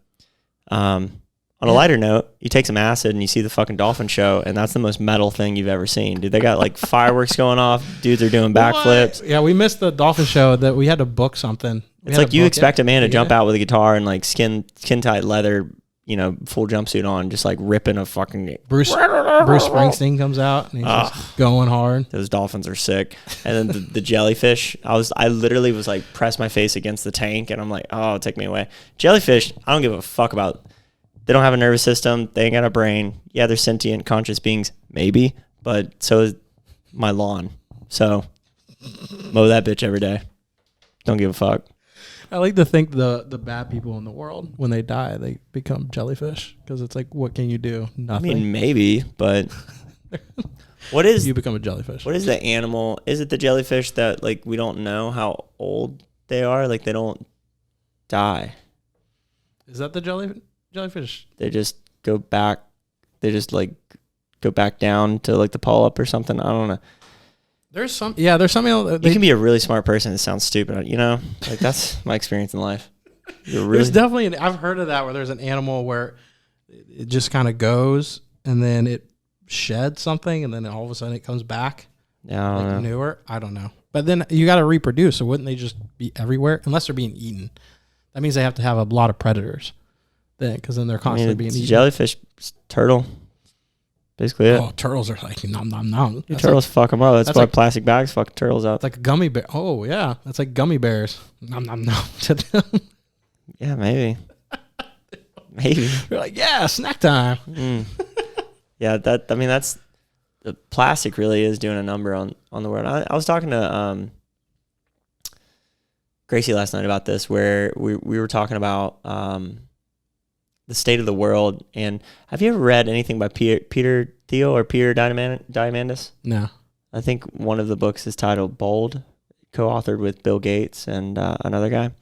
on a lighter note, you take some acid and you see the fucking dolphin show, and that's the most metal thing you've ever seen, dude. They got like fireworks going off. Dudes are doing backflips. Yeah, we missed the dolphin show. That we had to book something. It's like you expect a man to jump out with a guitar and like skin tight leather, you know, full jumpsuit on, just like ripping a fucking Bruce Springsteen comes out and he's just going hard. Those dolphins are sick. And then the jellyfish, I literally was like press my face against the tank and I'm like, oh, take me away. Jellyfish, I don't give a fuck about. They don't have a nervous system. They ain't got a brain. Yeah, they're sentient, conscious beings, maybe, but so is my lawn. So mow that bitch every day. Don't give a fuck. I like to think the bad people in the world, when they die, they become jellyfish because it's like, what can you do? Nothing. I mean, maybe, but what is you become a jellyfish? What is the animal? Is it the jellyfish that like we don't know how old they are? Like they don't die. Is that the jellyfish? They just go back. They just like go back down to like the polyp or something. I don't know. There's something. You can be a really smart person that sounds stupid, you know? Like, that's my experience in life. There's definitely, I've heard of that where there's an animal where it just kind of goes and then it sheds something and then all of a sudden it comes back. Yeah, I don't know. Newer. I don't know. But then you got to reproduce. So wouldn't they just be everywhere? Unless they're being eaten. That means they have to have a lot of predators then because then they're constantly being eaten. Jellyfish, turtle. Basically it. Oh, turtles are like nom nom nom. Turtles fuck them up. That's why like, plastic bags fuck turtles up. It's like a gummy bear. Oh yeah, that's like gummy bears. Nom nom nom to them. Yeah, maybe. Maybe. You're like, yeah, snack time. Yeah, that's the plastic really is doing a number on the world. I was talking to Gracie last night about this, where we were talking about the state of the world. And have you ever read anything by Peter Thiel or Peter Diamandis? No. I think one of the books is titled Bold, co-authored with Bill Gates and another guy.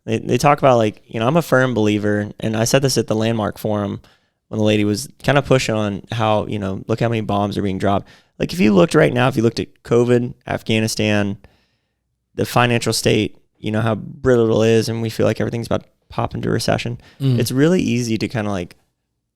They talk about, like, you know, I'm a firm believer, and I said this at the Landmark Forum when the lady was kind of pushing on how, you know, look how many bombs are being dropped. Like, if you looked right now, if you looked at COVID, Afghanistan, the financial state, you know, how brittle it is, and we feel like everything's about to pop into a recession. It's really easy to kind of like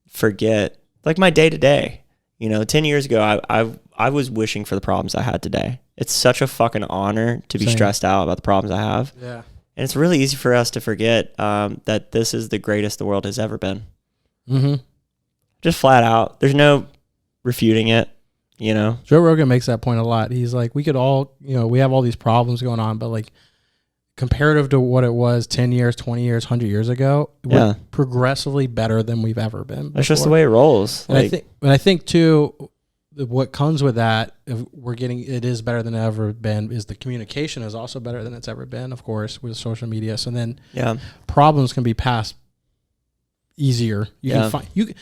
forget, like, my day to day. You know, 10 years ago, I was wishing for the problems I had today. It's such a fucking honor to be stressed out about the problems I have. Yeah. And it's really easy for us to forget that this is the greatest the world has ever been. Mm-hmm. Just flat out. There's no refuting it, you know? Joe Rogan makes that point a lot. He's like, we could all, you know, we have all these problems going on, but like comparative to what it was 10 years, 20 years, 100 years ago, we're progressively better than we've ever been before. That's just the way it rolls. And I think too, what comes with that, if we're getting, it is better than it ever been, is the communication is also better than it's ever been, of course, with social media. So then problems can be passed easier. You can find,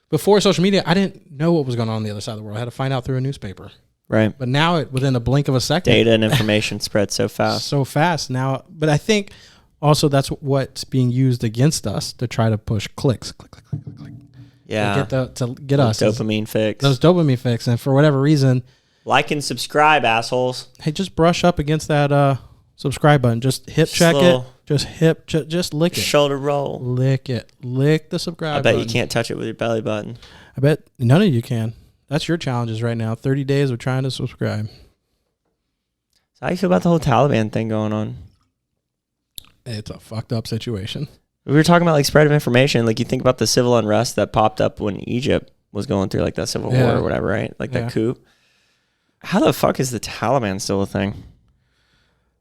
before social media, I didn't know what was going on the other side of the world. I had to find out through a newspaper. Right. But now, within a blink of a second, data and information spread so fast. So fast now. But I think also that's what's being used against us to try to push clicks. Click, click, click, click, click. Yeah. To get us. Dopamine fix. Those dopamine fix. And for whatever reason. Like and subscribe, assholes. Hey, just brush up against that subscribe button. Just hip check it. Just lick it. Shoulder roll. Lick it. Lick the subscribe button. button. You can't touch it with your belly button. I bet none of you can. That's your challenges right now. 30 days of trying to subscribe. So how do you feel about the whole Taliban thing going on? It's a fucked up situation. We were talking about like spread of information. Like you think about the civil unrest that popped up when Egypt was going through like that civil war or whatever, right? Like that coup. How the fuck is the Taliban still a thing?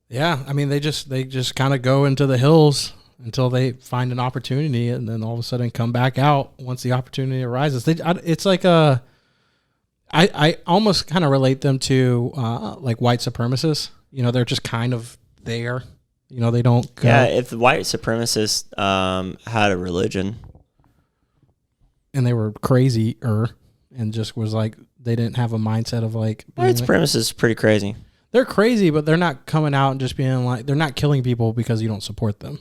Yeah, I mean they just kind of go into the hills until they find an opportunity, and then all of a sudden come back out once the opportunity arises. It's like I almost kind of relate them to like white supremacists. You know, they're just kind of there. You know, they don't go. Yeah, if the white supremacists had a religion. And they were crazier and just was like, they didn't have a mindset of like. White supremacists is pretty crazy. They're crazy, but they're not coming out and just being like, they're not killing people because you don't support them.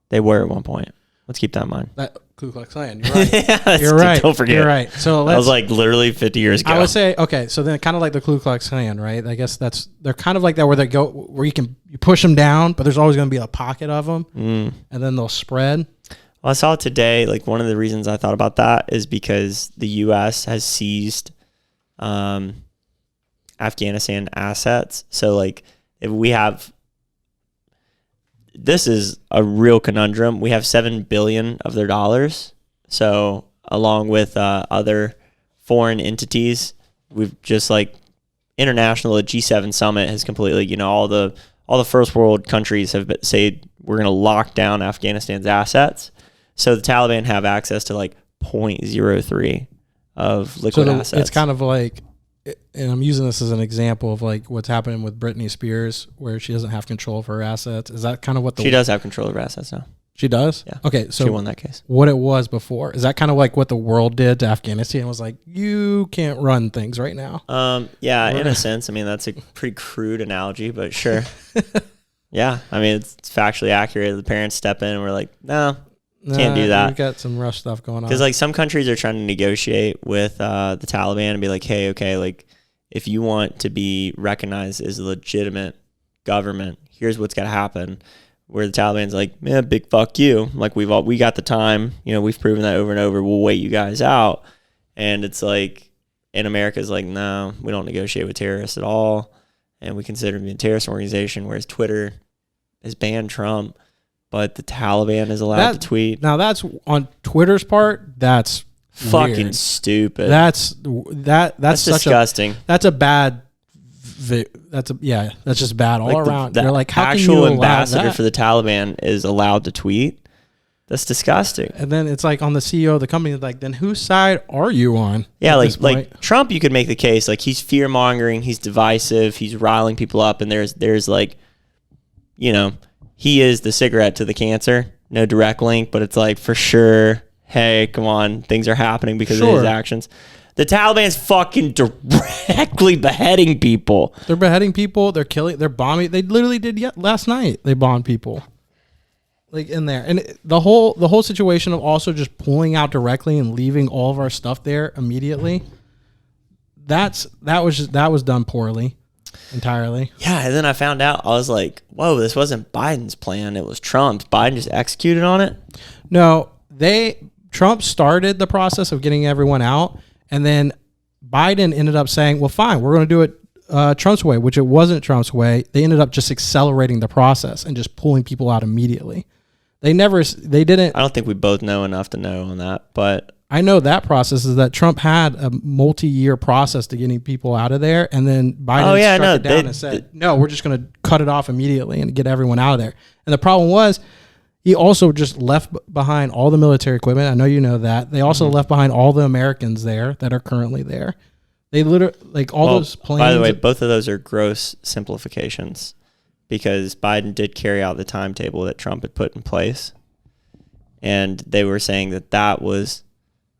They were at one point. Let's keep that in mind. That Ku Klux Klan. You're right. Yeah, you're right. Don't forget. You're right. So that was like literally 50 years ago. I would say, okay, so then kind of like the Ku Klux Klan, right? I guess they're kind of like that where they go, where you push them down, but there's always going to be a pocket of them, and then they'll spread. Well, I saw it today. Like one of the reasons I thought about that is because the U.S. has seized Afghanistan assets. So like if we have, this is a real conundrum. We have $7 billion of their dollars. So along with other foreign entities, we've just like international, the G7 summit has completely, you know, all the first world countries have said we're going to lock down Afghanistan's assets. So the Taliban have access to like 0.03 of liquid assets. It's kind of like, and I'm using this as an example of like what's happening with Britney Spears, where she doesn't have control of her assets. Is that kind of what she does have control of her assets now? She does? Yeah. Okay, so she won that case. What it was before, is that kind of like what the world did to Afghanistan? It was like, you can't run things right now. Yeah, in a sense. I mean, that's a pretty crude analogy, but sure. Yeah, I mean, it's factually accurate. The parents step in and we're like, no, can't do that. We've got some rough stuff going on. Because like some countries are trying to negotiate with the Taliban and be like, hey, okay, like if you want to be recognized as a legitimate government, here's what's got to happen. Where the Taliban's like, man, big fuck you. Like we got the time. You know, we've proven that over and over. We'll wait you guys out. And it's like, and America's like, no, we don't negotiate with terrorists at all. And we consider them a terrorist organization. Whereas Twitter has banned Trump, but the Taliban is allowed to tweet. Now that's on Twitter's part. That's fucking weird. Stupid. That's disgusting. That's a bad. That's just bad all around. The You're like, how actual can you ambassador allow that? for the Taliban is allowed to tweet. That's disgusting. And then it's like on the CEO of the company, like, then whose side are you on? Yeah, at this point? like Trump, you could make the case like he's fear mongering, he's divisive, he's riling people up, and there's like, you know, he is the cigarette to the cancer. No direct link, but it's like for sure. Hey, come on, things are happening because of his actions. The Taliban's fucking directly beheading people. They're beheading people. They're killing. They're bombing. They literally did last night. They bombed people. Like in there, and the whole situation of also just pulling out directly and leaving all of our stuff there immediately. That was done poorly, entirely. Yeah, and then I found out, I was like, whoa, this wasn't Biden's plan. It was Trump's. Biden just executed on it. No, Trump started the process of getting everyone out, and then Biden ended up saying, well, fine, we're going to do it Trump's way, which it wasn't Trump's way. They ended up just accelerating the process and just pulling people out immediately. They didn't. I don't think we both know enough to know on that, but I know that process is that Trump had a multi-year process to getting people out of there, and then Biden struck it down and said, no, we're just going to cut it off immediately and get everyone out of there. And the problem was, he also just left behind all the military equipment. I know you know that. They also left behind all the Americans there that are currently there. They literally, like those planes. By the way, both of those are gross simplifications because Biden did carry out the timetable that Trump had put in place. And they were saying that was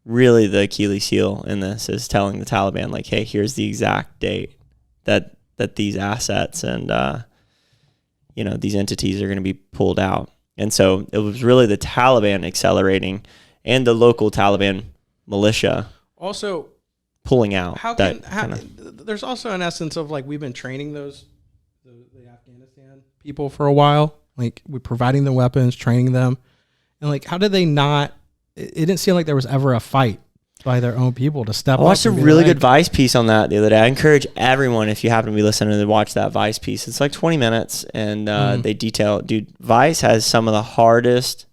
really the Achilles heel in this, is telling the Taliban, like, hey, here's the exact date that these assets and, these entities are going to be pulled out. And so it was really the Taliban accelerating and the local Taliban militia also pulling out. There's also an essence of like we've been training the Afghanistan people for a while. Like we're providing them weapons, training them, and like how did they not? It didn't seem like there was ever a fight by their own people to step up. I watched a really good Vice piece on that the other day. I encourage everyone, if you happen to be listening, to watch that Vice piece. It's like 20 minutes, and they detail, dude, Vice has some of the hardest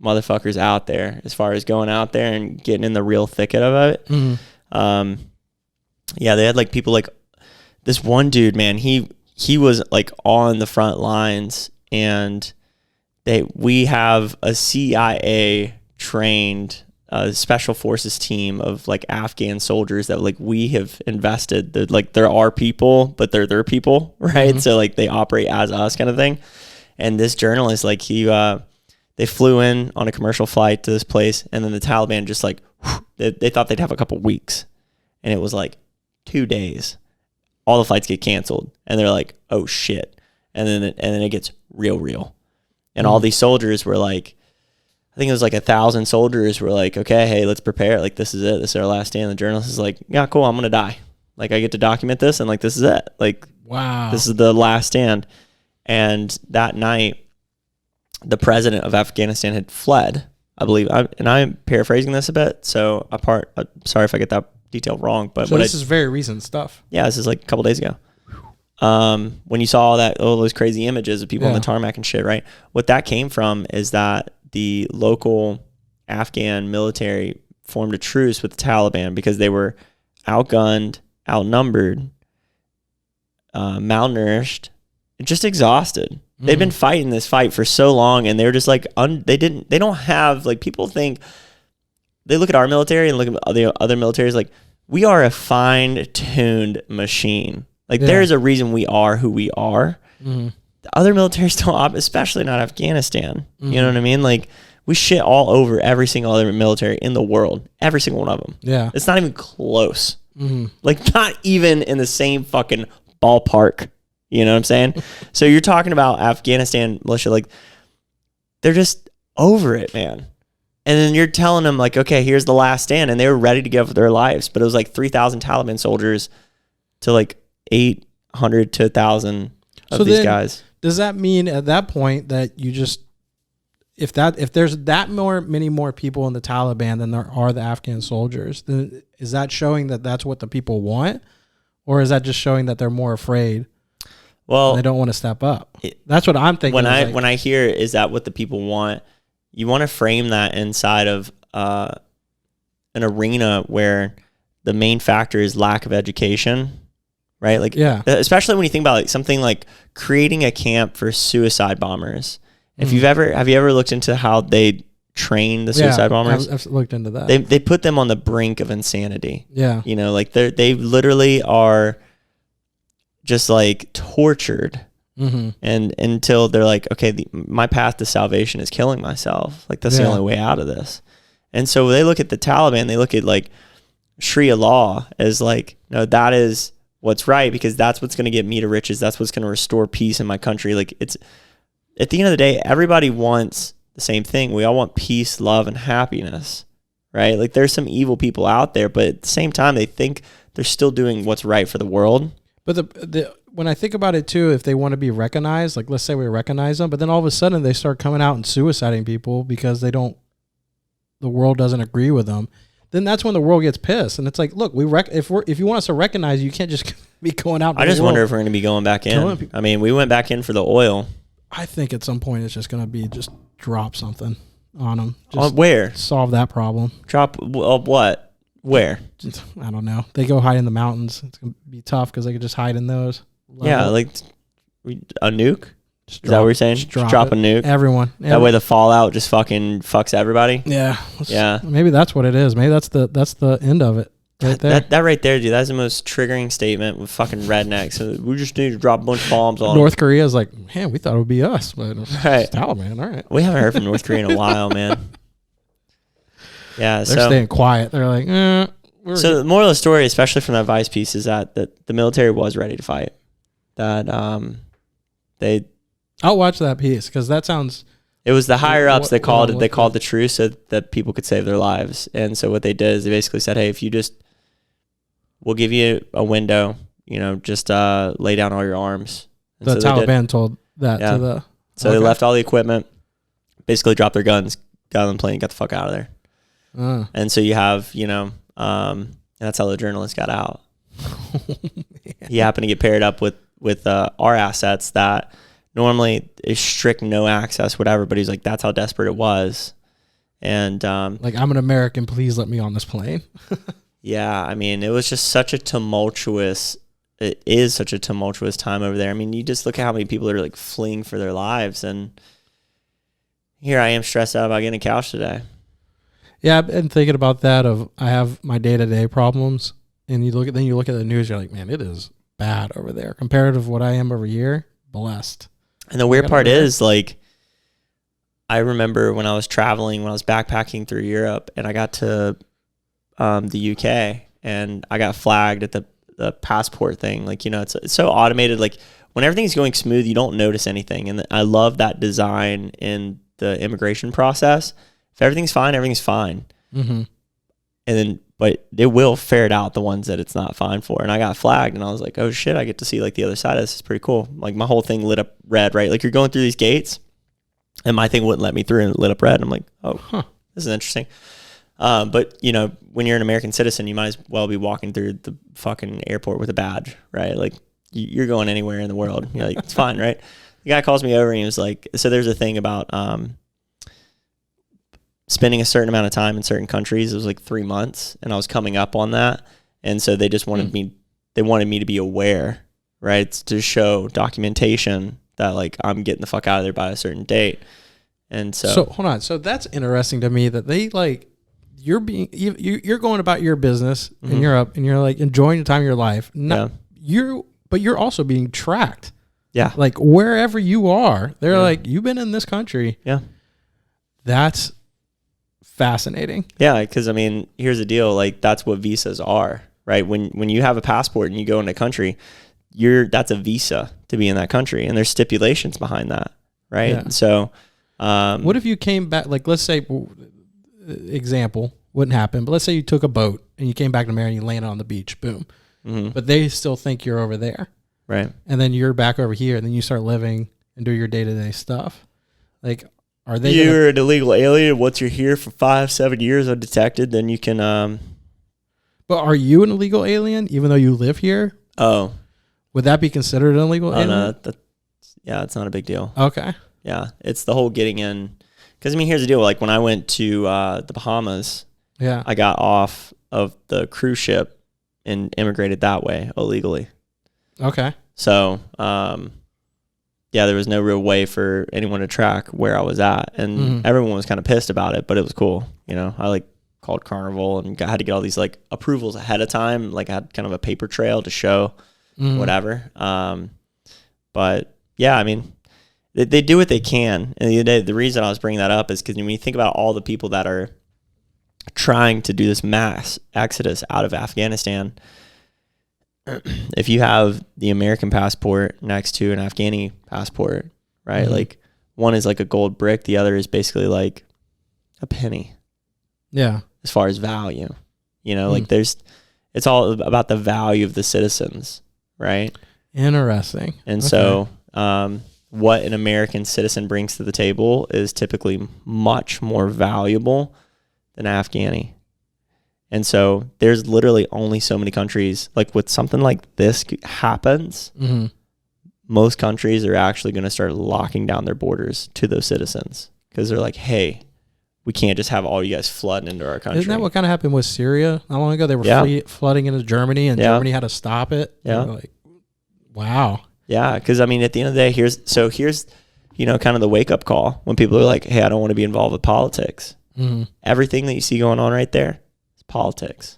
motherfuckers out there as far as going out there and getting in the real thicket of it. Yeah, they had like people like this one dude, man, he was like on the front lines, and we have a CIA trained special forces team of like Afghan soldiers that like we have invested. They're our people, but they're their people, right? So like they operate as us kind of thing. And this journalist, like they flew in on a commercial flight to this place, and then the Taliban just like they thought they'd have a couple weeks, and it was like 2 days. All the flights get canceled, and they're like, oh shit, and then it gets real, and all these soldiers were like, I think it was like 1,000 soldiers were like, okay, hey, let's prepare. Like, this is it. This is our last stand. The journalist is like, yeah, cool. I'm going to die. Like, I get to document this, and like, this is it. Like, wow, this is the last stand. And that night, the president of Afghanistan had fled, I believe. And I'm paraphrasing this a bit. So sorry if I get that detail wrong, but so this is very recent stuff. Yeah, this is like a couple days ago. When you saw all those crazy images of people on the tarmac and shit, right? What that came from is that the local Afghan military formed a truce with the Taliban because they were outgunned, outnumbered, malnourished, and just exhausted. They've been fighting this fight for so long, and they're just like they don't have, like, people think, they look at our military and look at the other militaries like we are a fine-tuned machine. Like there's a reason we are who we are. The other militaries don't, especially not Afghanistan. You know what I mean? Like, we shit all over every single other military in the world. Every single one of them. Yeah. It's not even close. Like, not even in the same fucking ballpark. You know what I'm saying? So you're talking about Afghanistan militia, like, they're just over it, man. And then you're telling them, like, okay, here's the last stand. And they were ready to give their lives. But it was like 3,000 Taliban soldiers to like 800 to 1,000 of these guys. Does that mean at that point that you just, if there's many more people in the Taliban than there are the Afghan soldiers, then is that showing that that's what the people want, or is that just showing that they're more afraid? Well, they don't want to step up. That's what I'm thinking. When I hear is that what the people want, you want to frame that inside of an arena where the main factor is lack of education. Right? Like, especially when you think about like something like creating a camp for suicide bombers. If have you ever looked into how they train the suicide bombers. I've looked into that. They put them on the brink of insanity. Yeah. You know, like they literally are just like tortured. Mm-hmm. And until they're like, okay, my path to salvation is killing myself. Like that's the only way out of this. And so they look at the Taliban, they look at like Sharia law as like, no, that is what's right because that's what's going to get me to riches. That's what's going to restore peace in my country. Like it's, at the end of the day, everybody wants the same thing. We all want peace, love, and happiness, right? Like there's some evil people out there, but at the same time, they think they're still doing what's right for the world. But when I think about it too, if they want to be recognized, like let's say we recognize them, but then all of a sudden they start coming out and suiciding people because the world doesn't agree with them. Then that's when the world gets pissed, and it's like, look, if you want us to recognize you, can't just be going out. I just wonder if we're going to be going back in. I mean, we went back in for the oil. I think at some point it's just going to be just drop something on them. Where? Solve that problem. Drop what? Where? I don't know. They go hide in the mountains. It's going to be tough because they could just hide in those. Yeah, like a nuke? Is that what you're saying? Just drop a nuke? Everyone. That way the fallout just fucking fucks everybody? Yeah. Yeah. Maybe that's what it is. Maybe that's the end of it. Right there. That right there, dude, that's the most triggering statement with fucking rednecks. So we just need to drop a bunch of bombs on North Korea is like, man, we thought it would be us, but it's Taliban. All right. We haven't heard from North Korea in a while, man. Yeah, they're staying quiet. They're like, so the moral of the story, especially from that Vice piece, is that the military was ready to fight. That I'll watch that piece because that sounds. It was the higher ups that called the truce so that people could save their lives. And so what they did is they basically said, hey, if you just, we'll give you a window, just lay down all your arms. And the Taliban told that to the. So they left all the equipment, basically dropped their guns, got on the plane, got the fuck out of there. And so you have, and that's how the journalist got out. He happened to get paired up with our assets that normally is strict no access, whatever, but he's like, that's how desperate it was. And like, I'm an American, please let me on this plane. Yeah, I mean, it was just such a tumultuous time over there. I mean, you just look at how many people are like fleeing for their lives, and here I am stressed out about getting a couch today. Yeah, I've been thinking about that. I have my day-to-day problems, and you look at the news, you're like, man, it is bad over there compared to what I am over here. Blessed. And the weird part is, like, I remember when I was traveling, when I was backpacking through Europe, and I got to the UK, and I got flagged at the passport thing. Like, it's so automated. Like, when everything's going smooth, you don't notice anything. And I love that design in the immigration process. If everything's fine, everything's fine. Mm-hmm. But it will ferret out the ones that it's not fine for. And I got flagged, and I was like, oh shit, I get to see like the other side of this. It's pretty cool. Like, my whole thing lit up red, right? Like, you're going through these gates, and my thing wouldn't let me through, and it lit up red. And I'm like, oh, this is interesting. But when you're an American citizen, you might as well be walking through the fucking airport with a badge, right? Like, you're going anywhere in the world. You're like, it's fine, right? The guy calls me over, and he was like, so there's a thing about spending a certain amount of time in certain countries. It was like 3 months, and I was coming up on that. And so they just wanted me to be aware, right? To show documentation that like I'm getting the fuck out of there by a certain date. And so hold on. So that's interesting to me that they like, you're going about your business in Europe, and you're like enjoying the time of your life. But you're also being tracked. Yeah. Like wherever you are, they're like, you've been in this country. Yeah. That's fascinating. Yeah, because I mean, here's the deal. Like, that's what visas are, right? When you have a passport and you go into a country, that's a visa to be in that country, and there's stipulations behind that, right? Yeah. So, what if you came back? Like, let's say, example wouldn't happen, but let's say you took a boat and you came back to America and you landed on the beach, boom. Mm-hmm. But they still think you're over there, right? And then you're back over here, and then you start living and do your day-to-day stuff, like. You're an illegal alien. Once you're here for 5-7 years undetected, then you can. But are you an illegal alien even though you live here? Oh, would that be considered an illegal alien? No, it's not a big deal. Okay. Yeah, it's the whole getting in. Because I mean, here's the deal. Like when I went to the Bahamas, I got off of the cruise ship and immigrated that way illegally. Okay. So, there was no real way for anyone to track where I was at, and everyone was kind of pissed about it, but it was cool. You know, I like called Carnival and had to get all these like approvals ahead of time. Like I had kind of a paper trail to show whatever. But yeah, I mean, they do what they can. And the reason I was bringing that up is because when you think about all the people that are trying to do this mass exodus out of Afghanistan, if you have the American passport next to an Afghani passport, right? Like one is like a gold brick, the other is basically like a penny. Yeah. As far as value, you know, like it's all about the value of the citizens, right? Interesting. And so what an American citizen brings to the table is typically much more valuable than Afghani. And so there's literally only so many countries, like with something like this happens, most countries are actually going to start locking down their borders to those citizens because they're like, hey, we can't just have all you guys flooding into our country. Isn't that what kind of happened with Syria not long ago? They were flooding into Germany, and Germany had to stop it. Yeah. Like, wow. Yeah, because I mean, at the end of the day, here's you know, kind of the wake up call when people are like, hey, I don't want to be involved with politics. Everything that you see going on right there is politics.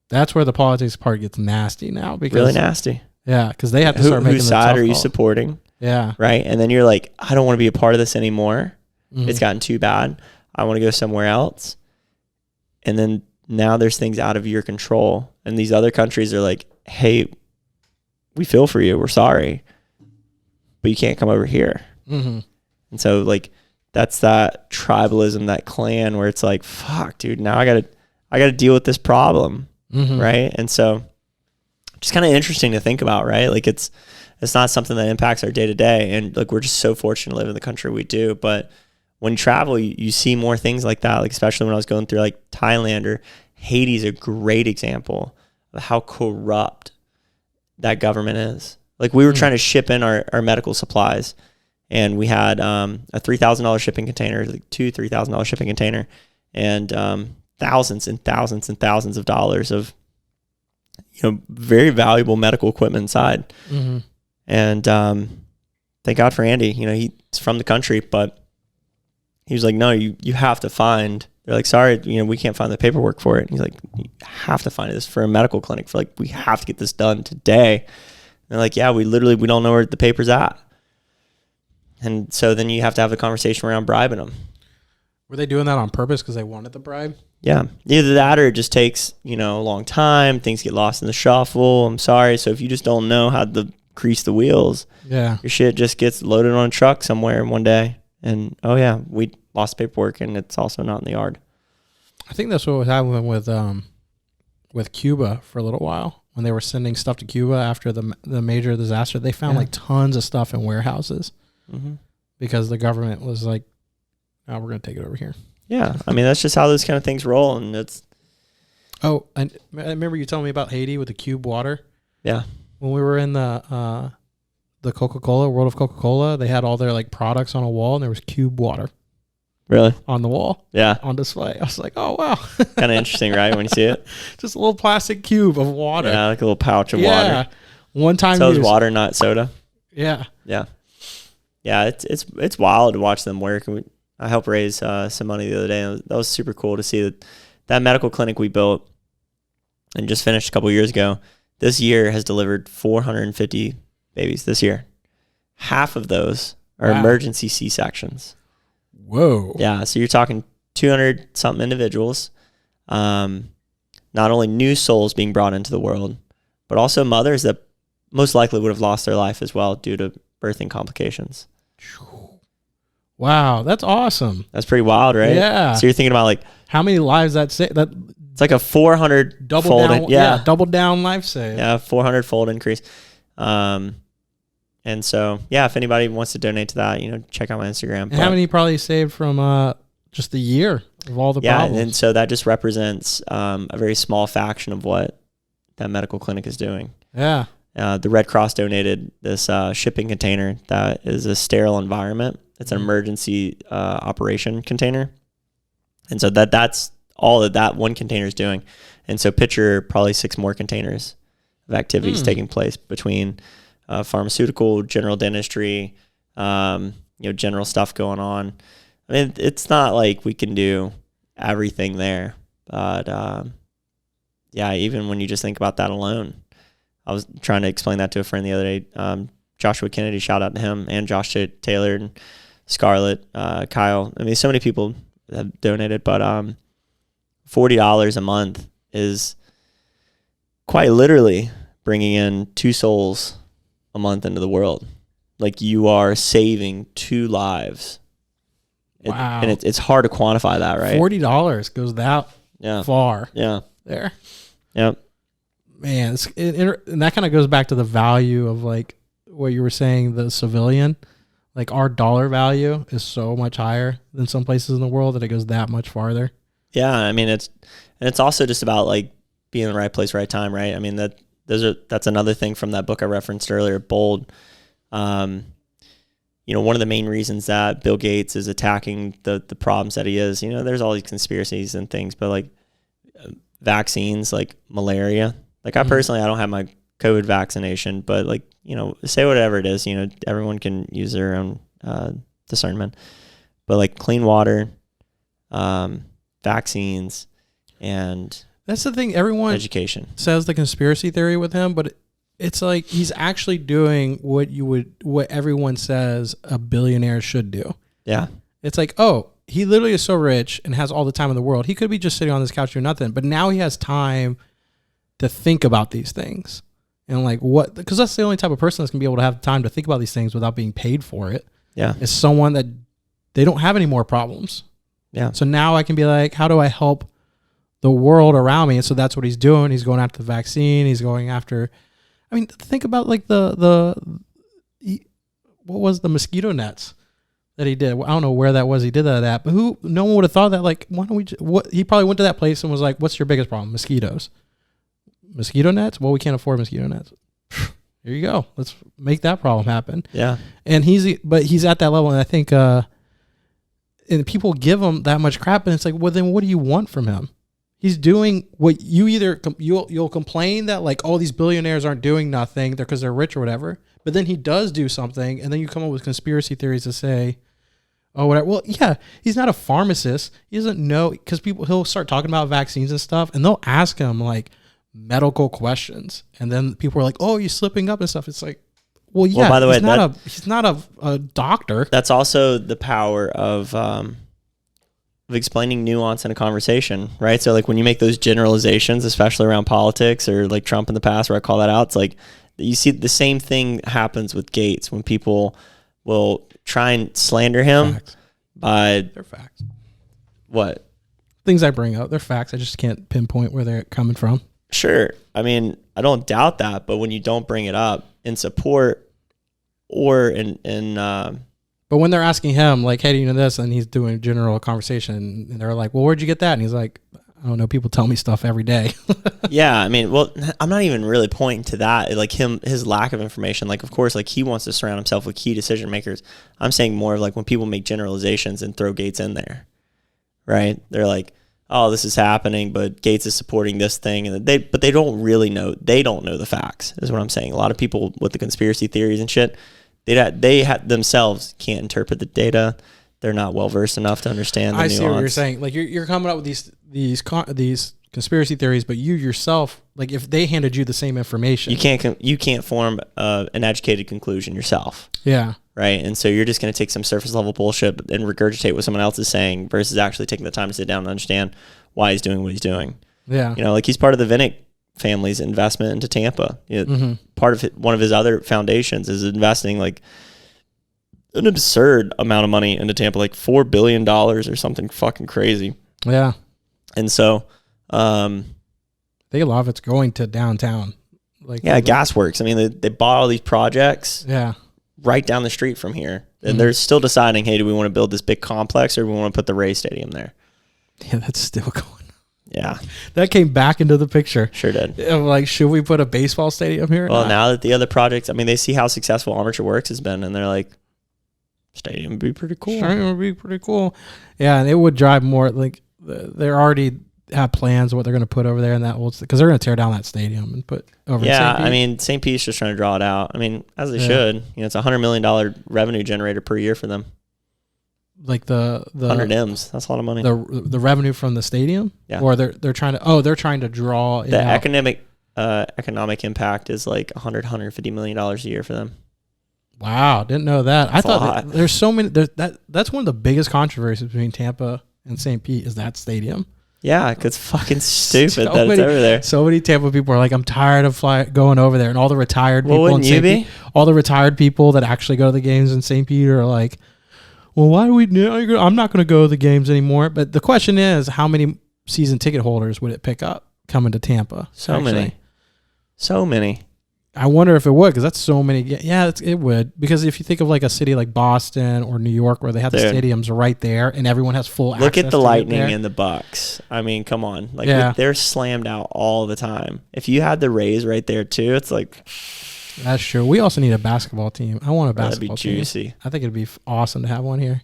That's where the politics part gets nasty now. Because really nasty. Yeah, because they have to start making whose side are you supporting? Yeah. Right? And then you're like, I don't want to be a part of this anymore. It's gotten too bad. I want to go somewhere else. And then now there's things out of your control. And these other countries are like, hey, we feel for you. We're sorry. But you can't come over here. And so like, that's that tribalism, that clan where it's like, fuck, dude, now I gotta deal with this problem. Right. And so just kind of interesting to think about, right? Like it's not something that impacts our day to day. And like, we're just so fortunate to live in the country we do. But when you travel, you see more things like that. Like, especially when I was going through like Thailand or Haiti is a great example of how corrupt that government is. Like we were trying to ship in our medical supplies, and we had a $3,000 shipping container, like $3,000 shipping container, and thousands and thousands and thousands of dollars of, you know, very valuable medical equipment inside. And thank God for Andy. You know, he's from the country, but he was like, no, you have to find. They're like, sorry, you know, we can't find the paperwork for it. And he's like, you have to find this for a medical clinic. For like, we have to get this done today. And they're like, yeah, we don't know where the paper's at. And so then you have to have the conversation around bribing them. Were they doing that on purpose because they wanted the bribe? Yeah. Either that or it just takes, you know, a long time. Things get lost in the shuffle. I'm sorry. So if you just don't know how to grease the wheels, your shit just gets loaded on a truck somewhere one day. And, oh, yeah, we lost paperwork, and it's also not in the yard. I think that's what was happening with Cuba for a little while. When they were sending stuff to Cuba after the major disaster, they found like tons of stuff in warehouses because the government was like, "Oh, we're going to take it over here." Yeah, I mean that's just how those kind of things roll, and it's. Oh, and I remember you telling me about Haiti with the cube water. Yeah, when we were in the Coca-Cola World of Coca-Cola, they had all their like products on a wall, and there was cube water. Really? On the wall. Yeah. On display. I was like, oh, wow. Kind of interesting, right? When you see it. Just a little plastic cube of water. Yeah, like a little pouch of water. One time. So it's water, not soda. Yeah. Yeah. Yeah, it's wild to watch them work. I helped raise some money the other day. And that was super cool to see that medical clinic we built and just finished a couple years ago. This year has delivered 450 babies this year. Half of those are emergency C-sections. Whoa. Yeah, so you're talking 200 something individuals. Not only new souls being brought into the world, but also mothers that most likely would have lost their life as well due to birthing complications. Wow, that's awesome. That's pretty wild, right? Yeah. So you're thinking about like how many lives that it's like a 400 double down, double down life save. Yeah, 400 fold increase. And so, yeah, if anybody wants to donate to that, you know, check out my Instagram. And how many probably saved from just the year of all the problems? Yeah, and so that just represents a very small fraction of what that medical clinic is doing. Yeah. The Red Cross donated this shipping container that is a sterile environment. It's an emergency operation container. And so that's all that one container is doing. And so picture probably 6 more containers of activities taking place between pharmaceutical, general dentistry, general stuff going on. I mean, it's not like we can do everything there, but yeah, even when you just think about that alone, I was trying to explain that to a friend the other day. Joshua Kennedy, shout out to him, and Josh Taylor and Scarlett, Kyle. I mean, so many people have donated, but $40 a month is quite literally bringing in 2 souls a month into the world. Like, you are saving 2 lives. Wow. And it's hard to quantify that, right? $40 goes that far. Yeah. There. Yep. Man, and that kind of goes back to the value of like what you were saying, the civilian. Like, our dollar value is so much higher than some places in the world that it goes that much farther. Yeah, I mean, it's also just about like being in the right place, right time, right? I mean, that's another thing from that book I referenced earlier, Bold. One of the main reasons that Bill Gates is attacking the problems that he is, there's all these conspiracies and things, but like vaccines, like malaria, like I personally, I don't have my COVID vaccination, but like, say whatever it is, everyone can use their own discernment, but like clean water, vaccines, and that's the thing. Everyone education says the conspiracy theory with him, but it's like he's actually doing what everyone says a billionaire should do. Yeah. It's like, oh, he literally is so rich and has all the time in the world. He could be just sitting on this couch doing nothing, but now he has time to think about these things. And like because that's the only type of person that's going to be able to have time to think about these things without being paid for it. Yeah. Is someone that they don't have any more problems. Yeah. So now I can be like, how do I help the world around me? And so that's what he's doing. He's going after the vaccine. He's going after, I mean, think about like what was the mosquito nets that he did? I don't know where that was. He did that at, but no one would have thought that, like, why don't he probably went to that place and was like, what's your biggest problem? Mosquitoes. Mosquito nets? Well, we can't afford mosquito nets. Here you go. Let's make that problem happen. Yeah. And he's at that level. And I think, and people give him that much crap, and it's like, well, then what do you want from him? He's doing what you'll complain that like, oh, these billionaires aren't doing nothing because they're rich or whatever. But then he does do something, and then you come up with conspiracy theories to say, oh, whatever. Well, yeah, he's not a pharmacist. He doesn't know, because he'll start talking about vaccines and stuff, and they'll ask him like medical questions, and then people are like, oh, you're slipping up and stuff. It's like, well, yeah. Well, by the way, he's not a doctor. That's also the power of explaining nuance in a conversation, right? So like when you make those generalizations, especially around politics or like Trump in the past, where I call that out, it's like you see the same thing happens with Gates when people will try and slander him They're facts. What? Things I bring up, they're facts. I just can't pinpoint where they're coming from. Sure. I mean, I don't doubt that, but when you don't bring it up in support or but when they're asking him, like, hey, do you know this? And he's doing general conversation, and they're like, well, where'd you get that? And he's like, I don't know. People tell me stuff every day. Yeah. I mean, well, I'm not even really pointing to that. Like his lack of information. Like, of course, like he wants to surround himself with key decision makers. I'm saying more of like when people make generalizations and throw Gates in there, right? They're like, oh, this is happening, but Gates is supporting this thing. And but they don't really know. They don't know the facts is what I'm saying. A lot of people with the conspiracy theories and shit, they themselves can't interpret the data. They're not well versed enough to understand the nuance. I see what you're saying. Like you're coming up with these conspiracy theories, but you yourself, like if they handed you the same information, you can't form an educated conclusion yourself. Yeah. Right. And so you're just going to take some surface level bullshit and regurgitate what someone else is saying versus actually taking the time to sit down and understand why he's doing what he's doing. Yeah. Like he's part of the Vinnick family's investment into Tampa. Part of one of his other foundations is investing like an absurd amount of money into Tampa, like $4 billion or something fucking crazy. Yeah. And so, I think a lot of it's going to downtown. Like, yeah, Gasworks. I mean, they bought all these projects. Yeah. Right down the street from here. And they're still deciding, hey, do we want to build this big complex or do we want to put the Ray Stadium there? Yeah, that's still going on. Yeah. That came back into the picture. Sure did. I'm like, should we put a baseball stadium here? Well, now that the other projects, I mean, they see how successful Armature Works has been, and they're like, stadium would be pretty cool. Stadium would be pretty cool. Yeah, and it would drive more, like, they're already have plans of what they're going to put over there in that old, because they're going to tear down that stadium and put over. Yeah, St. Pete. I mean, St. Pete's just trying to draw it out. I mean, as they Yeah. should. It's a $100 million revenue generator per year for them. like the 100 M's. That's a lot of money. the revenue from the stadium. Yeah. Or they're trying to draw it The out. economic impact is like $150 million a year for them. Wow, didn't know that. That's I thought a lot. there's so many. That's one of the biggest controversies between Tampa and St. Pete is that stadium. Yeah, it's fucking stupid So that it's many- over there. So many Tampa people are like, I'm tired of going over there, and all the retired people Well, in wouldn't you St. be? Pete, all the retired people that actually go to the games in St. Pete are like, well, why do we? I'm not going to go to the games anymore. But the question is, how many season ticket holders would it pick up coming to Tampa? So actually? many. So many. I wonder if it would, because that's so many. Yeah, it would. Because if you think of like a city like Boston or New York, where they have the Dude. stadiums right there, and everyone has full access. Look at the to it Lightning there. and the Bucks. I mean, come on. Like, Yeah. they're slammed out all the time. If you had the Rays right there, too, it's like, That's true. We also need a basketball team. I want a that'd be basketball team. juicy. I think it'd be awesome to have one here.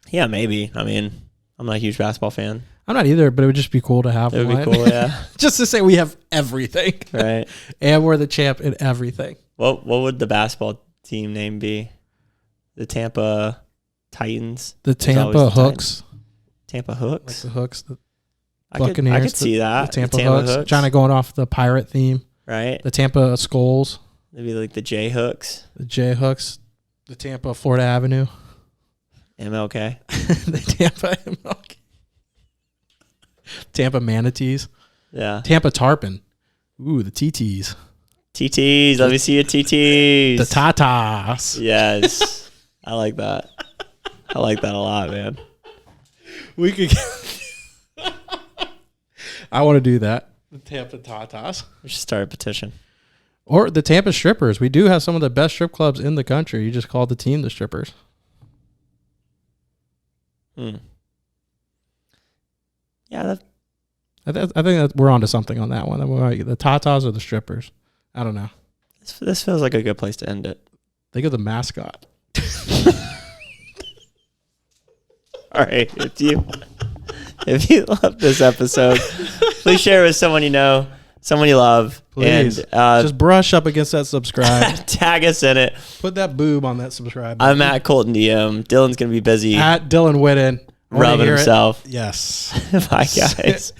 Yeah, maybe. I mean, I'm not a huge basketball fan. I'm not either, but it would just be cool to have It would one. be cool, yeah. Just to say we have everything. Right. And we're the champ in everything. What would the basketball team name be? The Tampa Titans? The There's always Tampa the Hooks. Tampa Like Hooks? the Hooks. The I could Buccaneers. see that. The Tampa Hooks. Trying to go off the pirate theme. Right? The Tampa Skulls. Maybe like the J Hooks. The J Hooks. The Tampa Florida Avenue. MLK. The Tampa MLK. Tampa Manatees. Yeah. Tampa Tarpon. Ooh, the TTs. TTs. Let me see your TTs. The Tatas. Yes. I like that. I like that a lot, man. We could I want to do that. The Tampa Tatas. We should start a petition. Or the Tampa Strippers. We do have some of the best strip clubs in the country. You just call the team the Strippers. Yeah, I think that we're onto something on that one. The Tatas or the Strippers. I don't know. this feels like a good place to end it. Think of the mascot. All right. If you love this episode, please share it with someone you know, someone you love. Please. And Just brush up against that subscribe. tag us in it. Put that boob on that subscribe. I'm at Colton DM. Dylan's going to be busy At Dylan Whitten. I wanna rubbing hear it. himself. Yes. Bye, guys.